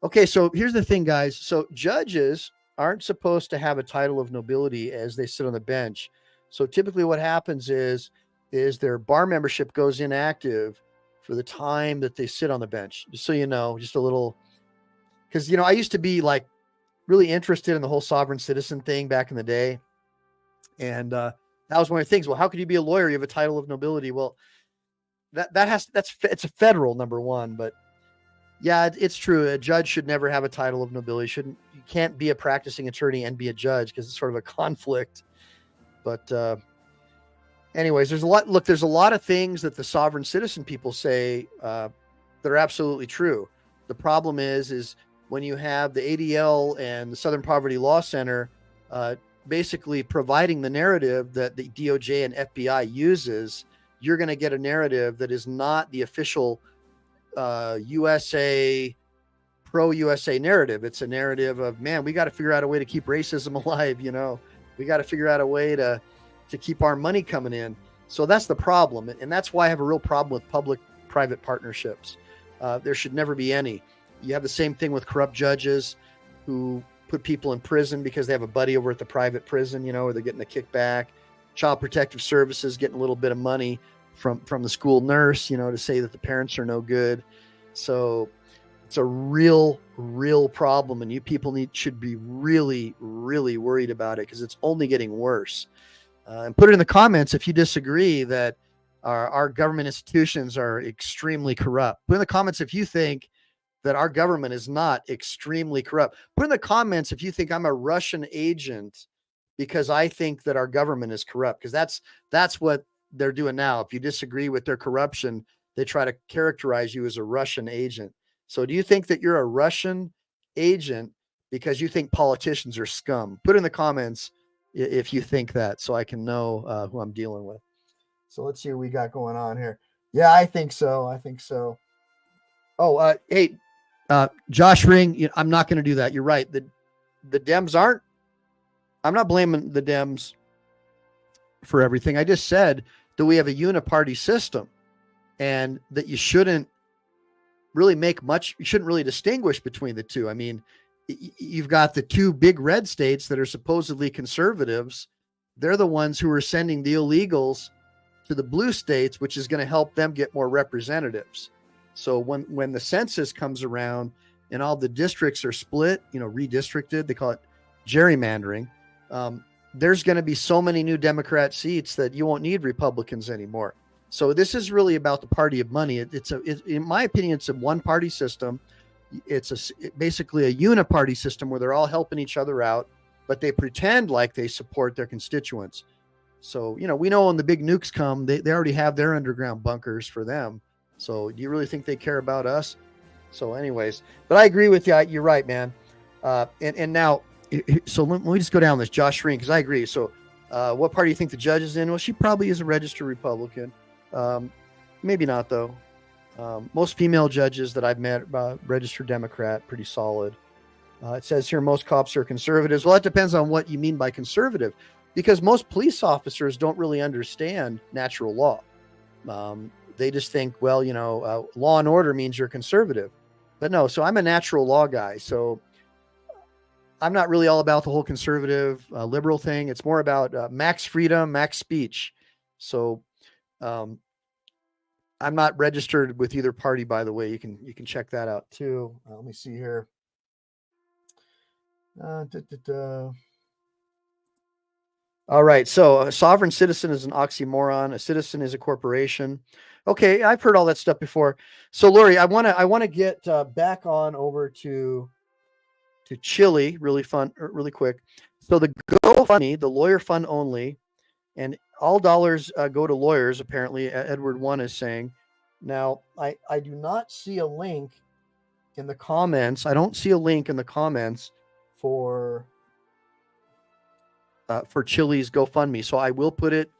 Okay, so here's the thing, guys. So judges aren't supposed to have a title of nobility as they sit on the bench. So typically what happens is their bar membership goes inactive for the time that they sit on the bench. Just so you know, just a little, because, you know, I used to be like really interested in the whole sovereign citizen thing back in the day. And that was one of the things. Well, how could you be a lawyer? You have a title of nobility. Well, it's a federal, number one, but yeah, it's true. A judge should never have a title of nobility. You can't be a practicing attorney and be a judge, because it's sort of a conflict. But anyways, there's a lot of things that the sovereign citizen people say that are absolutely true. The problem is when you have the ADL and the Southern Poverty Law Center basically providing the narrative that the DOJ and FBI uses, you're going to get a narrative that is not the official USA, pro-USA narrative. It's a narrative of, man, we got to figure out a way to keep racism alive. You know, we got to figure out a way to keep our money coming in. So that's the problem. And that's why I have a real problem with public-private partnerships. There should never be any. You have the same thing with corrupt judges who put people in prison because they have a buddy over at the private prison, you know, or they're getting a kickback. Child Protective Services getting a little bit of money from the school nurse, you know, to say that the parents are no good. So it's a real problem, and you people should be really, really worried about it, because it's only getting worse. And put it in the comments if you disagree that our government institutions are extremely corrupt. Put in the comments if you think that our government is not extremely corrupt. Put in the comments if you think I'm a Russian agent because I think that our government is corrupt, because that's what they're doing now. If you disagree with their corruption, they try to characterize you as a Russian agent. So do you think that you're a Russian agent because you think politicians are scum? Put in the comments if you think that, so I can know who I'm dealing with. So let's see what we got going on here. Yeah, I think so. Oh, hey, Josh Ring, I'm not going to do that. You're right. The Dems aren't. I'm not blaming the Dems for everything. I just said that we have a uniparty system, and that you shouldn't really distinguish between the two. I mean, you've got the two big red states that are supposedly conservatives. They're the ones who are sending the illegals to the blue states, which is going to help them get more representatives. So when the census comes around and all the districts are split, redistricted, they call it gerrymandering. There's going to be so many new Democrat seats that you won't need Republicans anymore. So this is really about the party of money. In my opinion, it's a one-party system. It's basically a uniparty system where they're all helping each other out, but they pretend like they support their constituents. So, we know when the big nukes come, they already have their underground bunkers for them. So do you really think they care about us? So anyways, but I agree with you. You're right, man. And now, so let me just go down this Josh Shreen, because I agree. So what party do you think the judge is in? Well, she probably is a registered Republican. Maybe not, though. Most female judges that I've met, registered Democrat, pretty solid. It says here most cops are conservatives. Well, that depends on what you mean by conservative, because most police officers don't really understand natural law. They just think, well, law and order means you're conservative. But no, so I'm a natural law guy. So I'm not really all about the whole conservative liberal thing. It's more about max freedom, max speech. So I'm not registered with either party, by the way. You can check that out too. Let me see here. All right. So a sovereign citizen is an oxymoron. A citizen is a corporation. Okay, I've heard all that stuff before. So Lori, I want to get back on over to Chille, really quick. So the GoFundMe, the lawyer fund only, and all dollars go to lawyers, apparently, Edward One is saying. Now, I do not see a link in the comments. I don't see a link in the comments for Chille's GoFundMe. So I will put it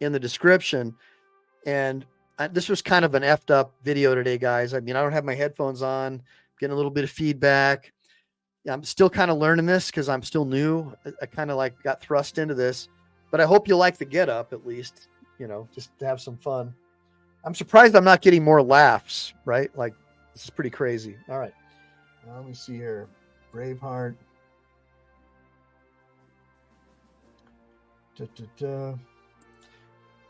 in the description. And this was kind of an effed up video today, guys. I mean, I don't have my headphones on, getting a little bit of feedback. I'm still kind of learning this because I'm still new. I kind of got thrust into this, but I hope you like the get up at least, just to have some fun. I'm surprised I'm not getting more laughs, right? Like, this is pretty crazy. All right. Let me see here. Braveheart.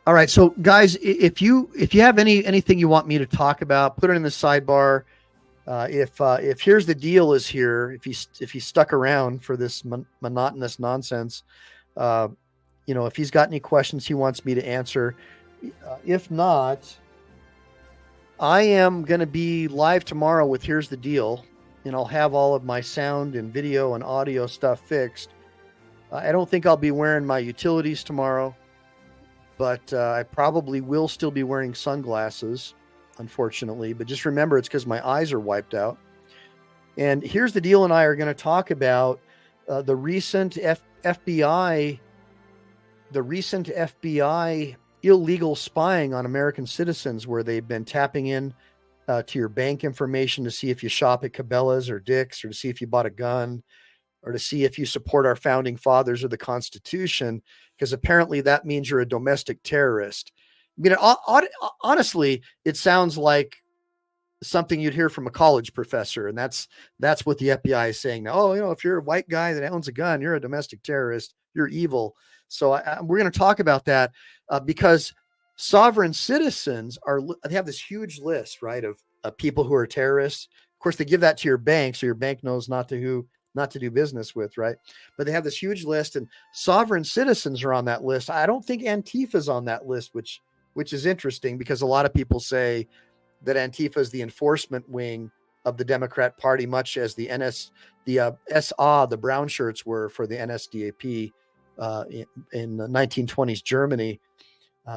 All right. So guys, if you have anything you want me to talk about, put it in the sidebar. If Here's the Deal is here, if he's stuck around for this monotonous nonsense, if he's got any questions he wants me to answer. If not, I am going to be live tomorrow with Here's the Deal, and I'll have all of my sound and video and audio stuff fixed. I don't think I'll be wearing my utilities tomorrow, but I probably will still be wearing sunglasses, unfortunately. But just remember, it's because my eyes are wiped out. And Here's the Deal and I are going to talk about the recent FBI illegal spying on American citizens, where they've been tapping in to your bank information to see if you shop at Cabela's or Dick's, or to see if you bought a gun, or to see if you support our founding fathers or the Constitution, because apparently that means you're a domestic terrorist. I mean, honestly, it sounds like something you'd hear from a college professor, and that's what the FBI is saying now. Oh, if you're a white guy that owns a gun, you're a domestic terrorist. You're evil. So we're going to talk about that because sovereign citizens they have this huge list, right, of people who are terrorists. Of course, they give that to your bank, so your bank knows not to do business with, right? But they have this huge list, and sovereign citizens are on that list. I don't think Antifa is on that list, which is interesting, because a lot of people say that Antifa is the enforcement wing of the Democrat Party, much as the SA, the brown shirts, were for the NSDAP in the 1920s Germany.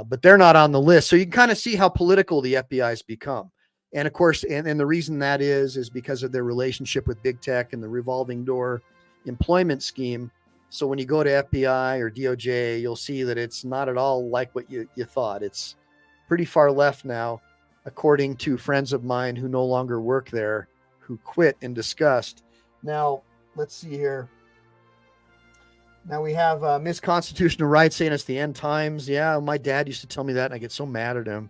But they're not on the list. So you can kind of see how political the FBI has become. And of course, and the reason that is because of their relationship with big tech and the revolving door employment scheme. So when you go to FBI or DOJ, you'll see that it's not at all like what you thought. It's pretty far left now, according to friends of mine who no longer work there, who quit in disgust. Now, let's see here. Now we have Miss Constitutional Rights saying it's the end times. Yeah, my dad used to tell me that, and I get so mad at him.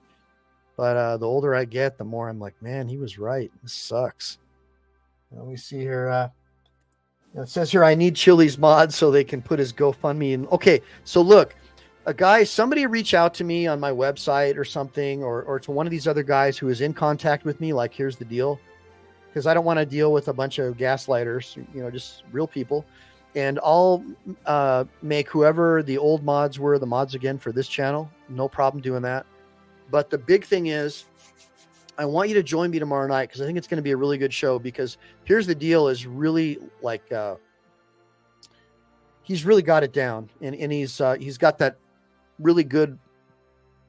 But the older I get, the more I'm like, man, he was right. This sucks. Let me see here. It says here, I need Chille's mod so they can put his GoFundMe in. Okay, so look, somebody reach out to me on my website or something, or to one of these other guys who is in contact with me. Like, here's the deal, because I don't want to deal with a bunch of gaslighters, just real people. And I'll make whoever the old mods were the mods again for this channel. No problem doing that. But the big thing is, I want you to join me tomorrow night, because I think it's going to be a really good show. Because here's the deal: is really like he's really got it down, and he's got that really good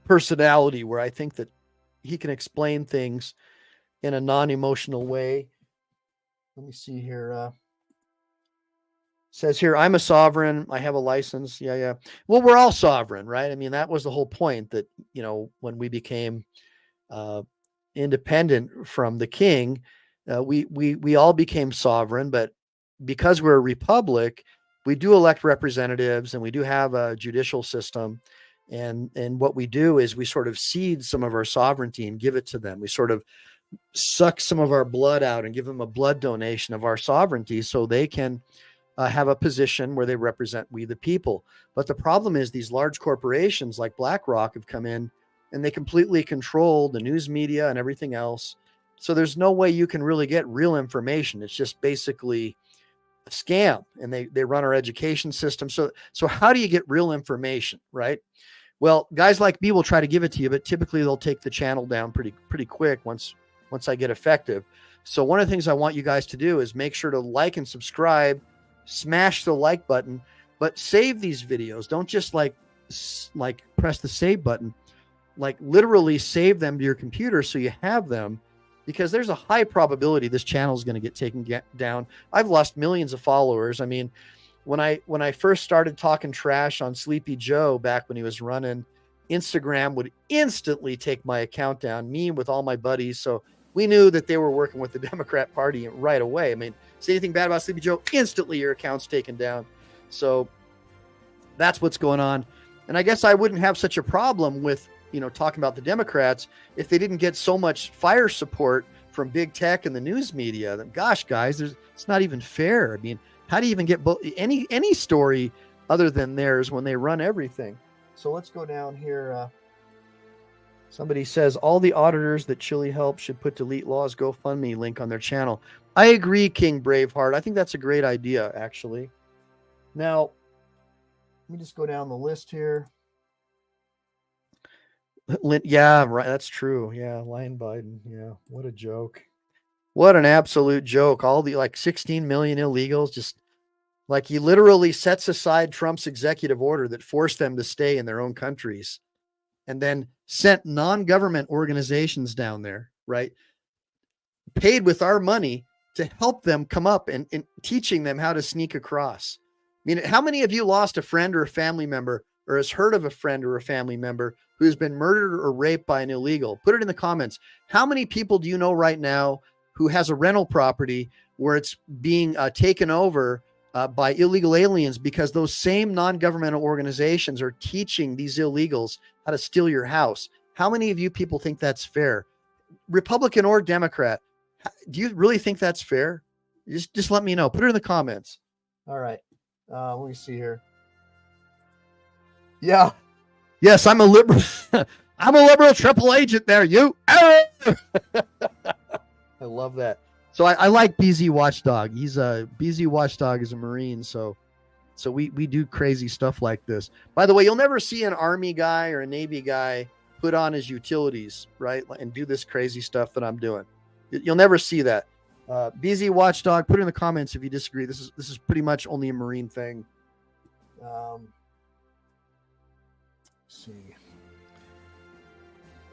personality where I think that he can explain things in a non-emotional way. Let me see here. Says here, I'm a sovereign. I have a license. Yeah. Well, we're all sovereign, right? I mean, that was the whole point, that, when we became independent from the king, we all became sovereign. But because we're a republic, we do elect representatives, and we do have a judicial system. And what we do is we sort of cede some of our sovereignty and give it to them. We sort of suck some of our blood out and give them a blood donation of our sovereignty, so they can have a position where they represent we the people. But the problem is, these large corporations like BlackRock have come in, and they completely control the news media and everything else. So there's no way you can really get real information. It's just basically a scam, and they run our education system. So how do you get real information, right? Well, guys like me will try to give it to you, but typically they'll take the channel down pretty quick once I get effective. So one of the things I want you guys to do is make sure to like and subscribe, smash the like button, but save these videos. Don't just like press the save button, like literally save them to your computer so you have them, because there's a high probability this channel is going to get taken down. I've lost millions of followers. I mean, when I first started talking trash on Sleepy Joe back when he was running, Instagram would instantly take my account down, me with all my buddies. So we knew that they were working with the Democrat Party right away. I mean, say anything bad about Sleepy Joe, instantly your account's taken down. So that's what's going on. And I guess I wouldn't have such a problem with, talking about the Democrats if they didn't get so much fire support from big tech and the news media. Gosh, guys, it's not even fair. I mean, how do you even get any story other than theirs when they run everything? So let's go down here. Somebody says all the auditors that Chille helps should put DeleteLawz GoFundMe link on their channel. I agree, King Braveheart. I think that's a great idea, actually. Now, let me just go down the list here. Yeah, right. That's true. Yeah, Lion Biden. Yeah, what a joke. What an absolute joke. All the 16 million illegals, just like he literally sets aside Trump's executive order that forced them to stay in their own countries, and then sent non-government organizations down there, right? Paid with our money to help them come up and teaching them how to sneak across. I mean, how many of you lost a friend or a family member, or has heard of a friend or a family member who's been murdered or raped by an illegal? Put it in the comments. How many people do you know right now who has a rental property where it's being taken over by illegal aliens, because those same non-governmental organizations are teaching these illegals how to steal your house? How many of you people think that's fair? Republican or Democrat, do you really think that's fair? Just let me know. Put it in the comments. All right. Let me see here. Yeah. Yes, I'm a liberal. I'm a liberal triple agent there. You. I love that. So I like BZ Watchdog. BZ Watchdog is a Marine. So we do crazy stuff like this. By the way, you'll never see an Army guy or a Navy guy put on his utilities, right, and do this crazy stuff that I'm doing. You'll never see that. BZ Watchdog, put it in the comments if you disagree. This is pretty much only a Marine thing. Let's see.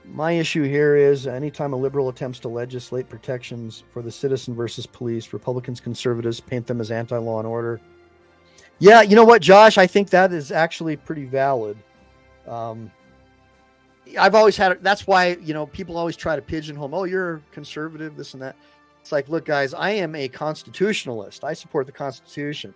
My issue here is anytime a liberal attempts to legislate protections for the citizen versus police, Republicans, conservatives paint them as anti-law and order. Yeah, you know what, Josh? I think that is actually pretty valid. I've always had, that's why, people always try to pigeonhole, oh, you're conservative, this and that. It's like, look, guys, I am a constitutionalist. I support the Constitution.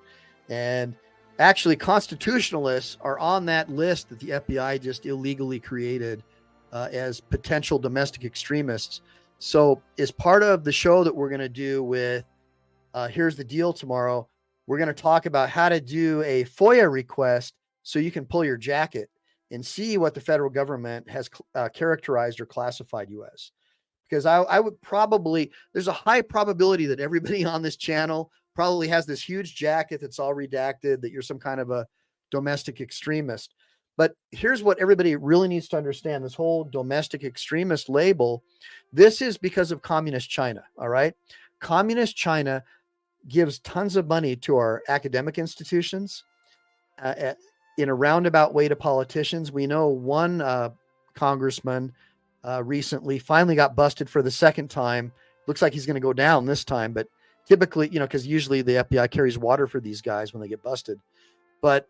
And actually, constitutionalists are on that list that the FBI just illegally created as potential domestic extremists. So as part of the show that we're going to do with Here's the Deal tomorrow, We're going to talk about how to do a FOIA request so you can pull your jacket and see what the federal government has characterized or classified you as. Because I would probably, there's a high probability that everybody on this channel probably has this huge jacket that's all redacted, that you're some kind of a domestic extremist. But here's what everybody really needs to understand. This whole domestic extremist label, this is because of communist China, all right? Communist China gives tons of money to our academic institutions, in a roundabout way to politicians. We know one congressman recently finally got busted for the second time. Looks like he's going to go down this time, but typically, you know, because usually the FBI carries water for these guys when they get busted. But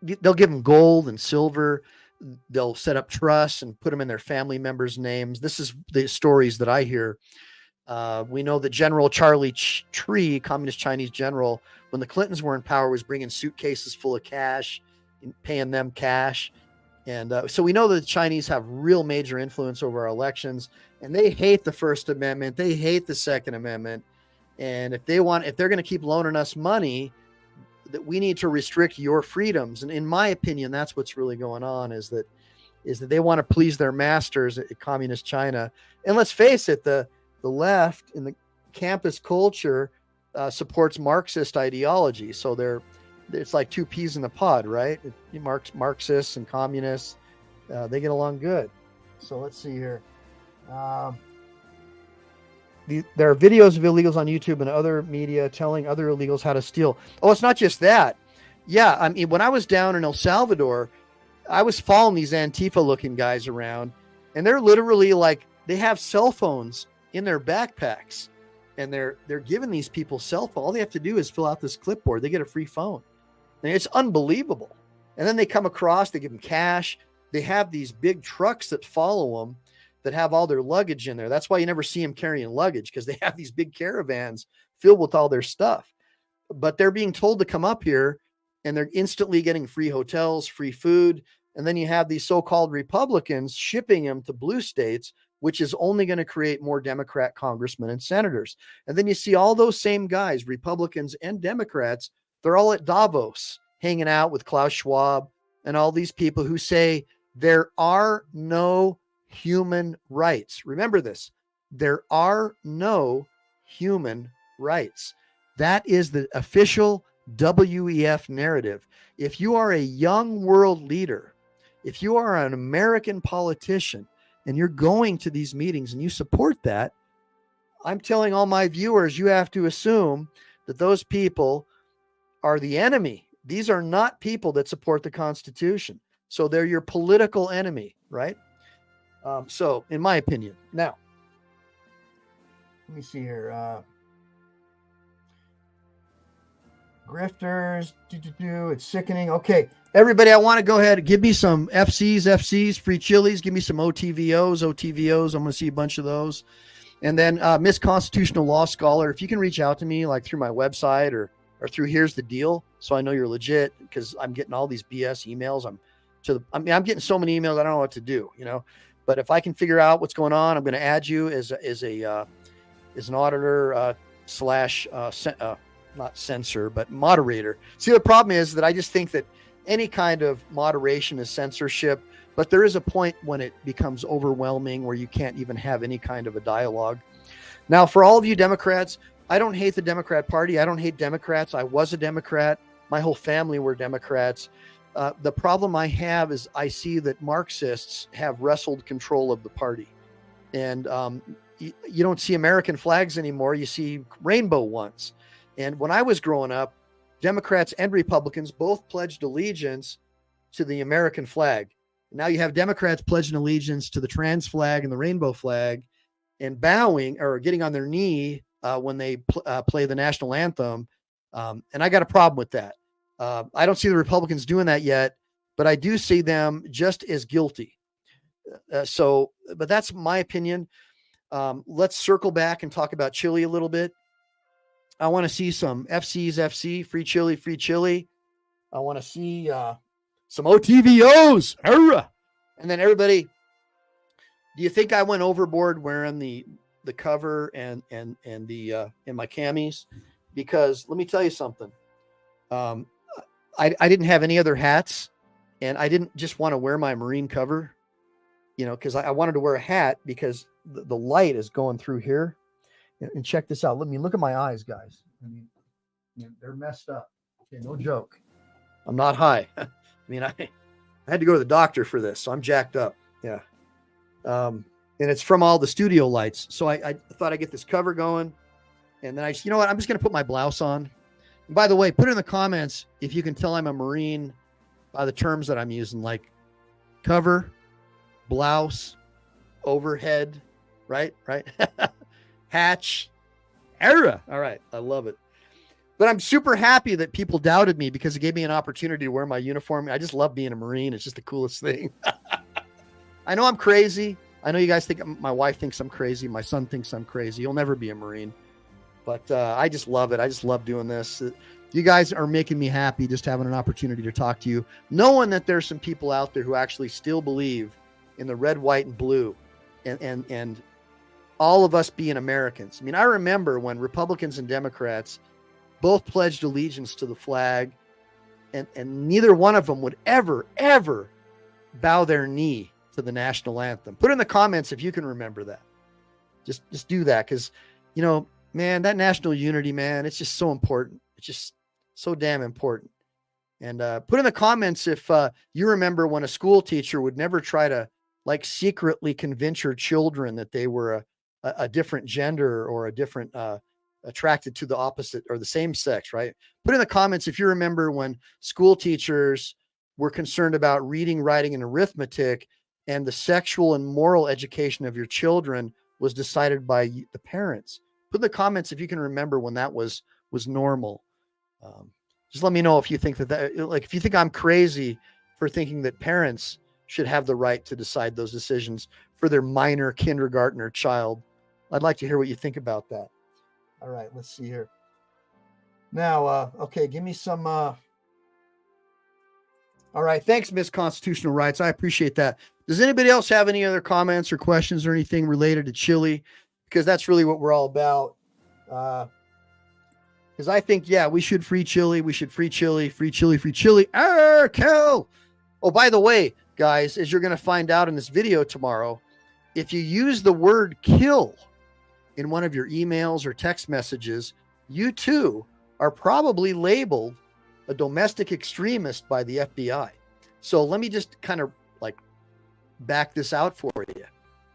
they'll give them gold and silver. They'll set up trusts and put them in their family members' names. This is the stories that I hear. We know that General Charlie Tree, communist Chinese general, when the Clintons were in power, was bringing suitcases full of cash and paying them cash. And so we know that the Chinese have real major influence over our elections, and they hate the First Amendment. They hate the Second Amendment. And if they're going to keep loaning us money, that we need to restrict your freedoms. And in my opinion, that's what's really going on, is that they want to please their masters at communist China. And let's face it, the left in the campus culture supports Marxist ideology. So it's like two peas in the pod, right? Marxists and communists, they get along good. So let's see here. There are videos of illegals on YouTube and other media telling other illegals how to steal. Oh, it's not just that. Yeah, I mean, when I was down in El Salvador, I was following these Antifa-looking guys around, and they're literally like, they have cell phones in their backpacks, and they're giving these people cell phones. All they have to do is fill out this clipboard. They get a free phone. And it's unbelievable. And then they come across, they give them cash. They have these big trucks that follow them that have all their luggage in there. That's why you never see them carrying luggage, because they have these big caravans filled with all their stuff. But they're being told to come up here, and they're instantly getting free hotels, free food. And then you have these so-called Republicans shipping them to blue states, which is only going to create more Democrat congressmen and senators. And then you see all those same guys, Republicans and Democrats, they're all at Davos hanging out with Klaus Schwab and all these people who say there are no human rights. Remember this, there are no human rights. That is the official WEF narrative. If you are a young world leader, if you are an American politician and you're going to these meetings and you support that, I'm telling all my viewers, you have to assume that those people are the enemy. These are not people that support the Constitution. So they're your political enemy, right? So in my opinion. Now, let me see here. Grifters, it's sickening. Okay, everybody, I want to go ahead and give me some FCs, free chilies. Give me some OTVOs. I'm going to see a bunch of those. And then Miss Constitutional Law Scholar, if you can reach out to me like through my website or through Here's the Deal, so I know you're legit, because I'm getting all these BS emails. I'm getting so many emails, I don't know what to do, you know. But if I can figure out what's going on, I'm going to add you as an auditor slash not censor, but moderator. See, the problem is that I just think that any kind of moderation is censorship, but there is a point when it becomes overwhelming where you can't even have any kind of a dialogue. Now, for all of you Democrats, I don't hate the Democrat Party. I don't hate Democrats. I was a Democrat. My whole family were Democrats. The problem I have is I see that Marxists have wrestled control of the party. And you don't see American flags anymore. You see rainbow ones. And when I was growing up, Democrats and Republicans both pledged allegiance to the American flag. Now you have Democrats pledging allegiance to the trans flag and the rainbow flag, and bowing or getting on their knee when they play the national anthem. And I got a problem with that. I don't see the Republicans doing that yet, but I do see them just as guilty. But that's my opinion. Let's circle back and talk about Chille a little bit. I want to see some FC, free Chille. I want to see some OTVOs. Hurrah! And then everybody, do you think I went overboard wearing the cover and the in my camis? because let me tell you something. I didn't have any other hats, and I didn't just want to wear my Marine cover, because I wanted to wear a hat because the light is going through here. And check this out. Let me look at my eyes, guys. I mean, they're messed up. Okay, no joke. I'm not high. I mean, I had to go to the doctor for this, so I'm jacked up. Yeah. And it's from all the studio lights. So I thought I'd get this cover going. And then you know what? I'm just going to put my blouse on. And by the way, put in the comments if you can tell I'm a Marine by the terms that I'm using, like cover, blouse, overhead, right? Hatch, era. All right. I love it. But I'm super happy that people doubted me because it gave me an opportunity to wear my uniform. I just love being a Marine. It's just the coolest thing. I know I'm crazy. I know you guys think my wife thinks I'm crazy. My son thinks I'm crazy. He'll never be a Marine. But I just love it. I just love doing this. You guys are making me happy just having an opportunity to talk to you, knowing that there's some people out there who actually still believe in the red, white, and blue and all of us being Americans. I mean, I remember when Republicans and Democrats both pledged allegiance to the flag, and neither one of them would ever bow their knee to the national anthem. Put in the comments if you can remember that. Just do that, because man, that national unity, man, it's just so important. It's just so damn important. And put in the comments if you remember when a school teacher would never try to secretly convince your children that they were a different gender or a different attracted to the opposite or the same sex, right? Put in the comments if you remember when school teachers were concerned about reading, writing, and arithmetic, and the sexual and moral education of your children was decided by the parents. Put in the comments if you can remember when that was normal. Just let me know if you think that if you think I'm crazy for thinking that parents should have the right to decide those decisions for their minor kindergartner child. I'd like to hear what you think about that. All right, let's see here. Now, okay, give me some. All right, thanks, Miss Constitutional Rights. I appreciate that. Does anybody else have any other comments or questions or anything related to Chille? Because that's really what we're all about. Because I think, we should free Chille. We should free Chille, free Chille, free Chille. Kill. Oh, by the way, guys, as you're going to find out in this video tomorrow, if you use the word kill in one of your emails or text messages, you too are probably labeled a domestic extremist by the FBI. So let me just kind of back this out for you.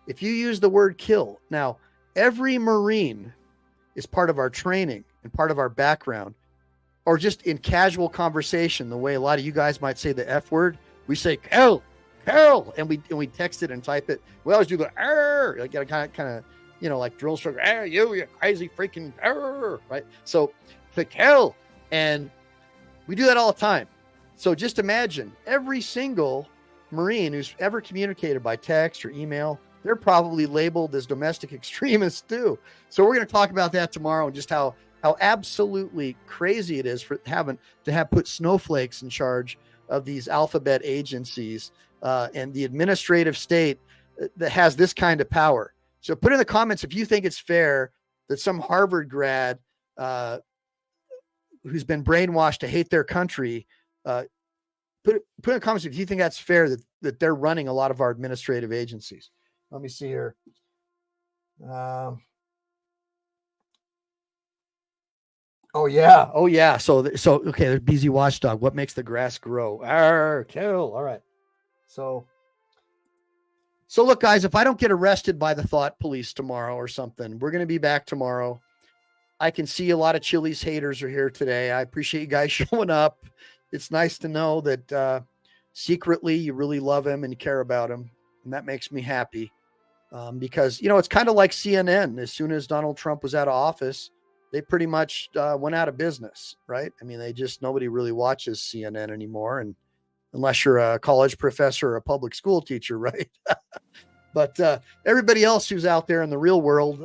If you use the word kill, now every Marine is part of our training and part of our background, or just in casual conversation, the way a lot of you guys might say the F word, we say kill, and we text it and type it. We always do the kind of like drill instructor, you crazy freaking right? So the kill, and we do that all the time. So just imagine every single Marine who's ever communicated by text or email, they're probably labeled as domestic extremists too. So we're going to talk about that tomorrow, and just how absolutely crazy it is for having to have put snowflakes in charge of these alphabet agencies and the administrative state that has this kind of power. So put in the comments if you think it's fair that some Harvard grad who's been brainwashed to hate their country, put in the comments if you think that's fair that they're running a lot of our administrative agencies. Let me see here. Oh yeah. So okay. There's BZ Watchdog. What makes the grass grow? Kill. All right. So look, guys, if I don't get arrested by the thought police tomorrow or something, we're going to be back tomorrow. I can see a lot of Chille's haters are here today. I appreciate you guys showing up. It's nice to know that secretly you really love him and you care about him. And that makes me happy because, it's kind of like CNN. As soon as Donald Trump was out of office, they pretty much went out of business, right? I mean, nobody really watches CNN anymore. And unless you're a college professor or a public school teacher, right? But everybody else who's out there in the real world,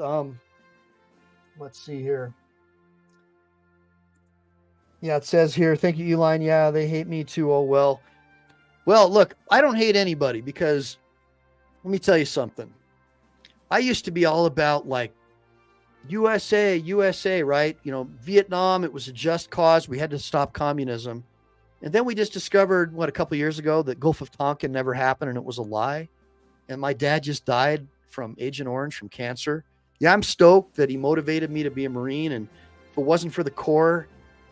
let's see here. Yeah, it says here, thank you, Ehline. Yeah, they hate me too. Oh, well, look, I don't hate anybody because let me tell you something. I used to be all about USA, right? You know, Vietnam, it was a just cause. We had to stop communism. And then we just discovered, a couple of years ago, that Gulf of Tonkin never happened and it was a lie. And my dad just died from Agent Orange, from cancer. Yeah, I'm stoked that he motivated me to be a Marine. And if it wasn't for the Corps,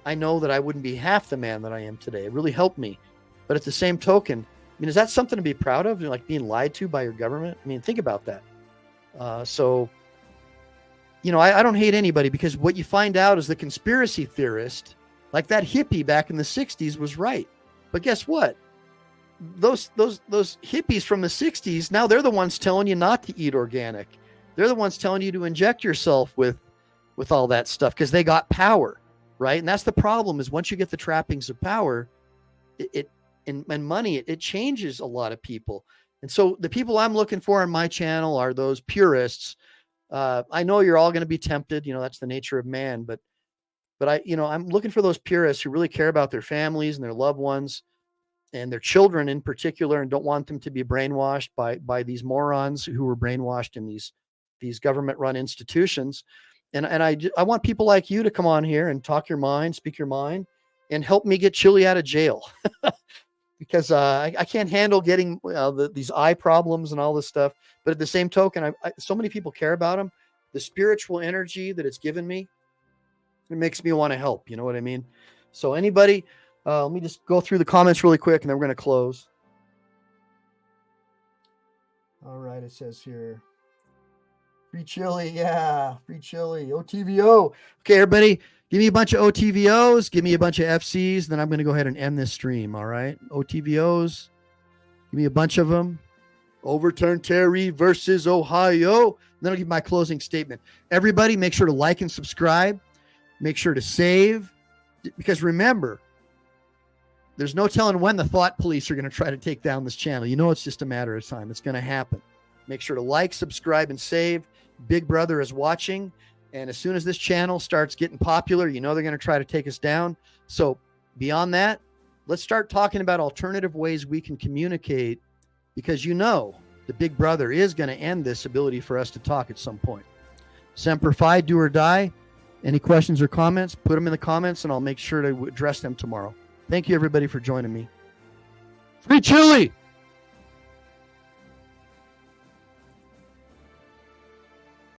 I know that I wouldn't be half the man that I am today. It really helped me. But at the same token, I mean, is that something to be proud of? Like being lied to by your government? I mean, think about that. So, you know, I don't hate anybody, because what you find out is the conspiracy theorist, like that hippie back in the 60s, was right. But guess what? Those hippies from the 60s, now they're the ones telling you not to eat organic. They're the ones telling you to inject yourself with all that stuff because they got power, right? And that's the problem, is once you get the trappings of power, and money, it changes a lot of people. And so the people I'm looking for on my channel are those purists. I know you're all going to be tempted, you know, that's the nature of man, but I'm looking for those purists who really care about their families and their loved ones and their children in particular, and don't want them to be brainwashed by these morons who were brainwashed in these government-run institutions. And I want people like you to come on here and talk your mind, speak your mind, and help me get Chille out of jail. Because I can't handle getting these eye problems and all this stuff. But at the same token, so many people care about him. The spiritual energy that it's given me, it makes me want to help. You know what I mean? So anybody, let me just go through the comments really quick, and then we're going to close. All right, it says here, free Chille, yeah, free Chille, OTVO. Okay, everybody, give me a bunch of OTVOs, give me a bunch of FCs, then I'm going to go ahead and end this stream, all right? OTVOs, give me a bunch of them. Overturn Terry versus Ohio. Then I'll give my closing statement. Everybody, make sure to like and subscribe. Make sure to save. Because remember, there's no telling when the thought police are going to try to take down this channel. You know, it's just a matter of time. It's going to happen. Make sure to like, subscribe, and save. Big Brother is watching. And as soon as this channel starts getting popular, you know they're going to try to take us down. So beyond that, let's start talking about alternative ways we can communicate, because you know the Big Brother is going to end this ability for us to talk at some point. Semper Fi, do or die. Any questions or comments, put them in the comments, and I'll make sure to address them tomorrow. Thank you, everybody, for joining me. Free Chille!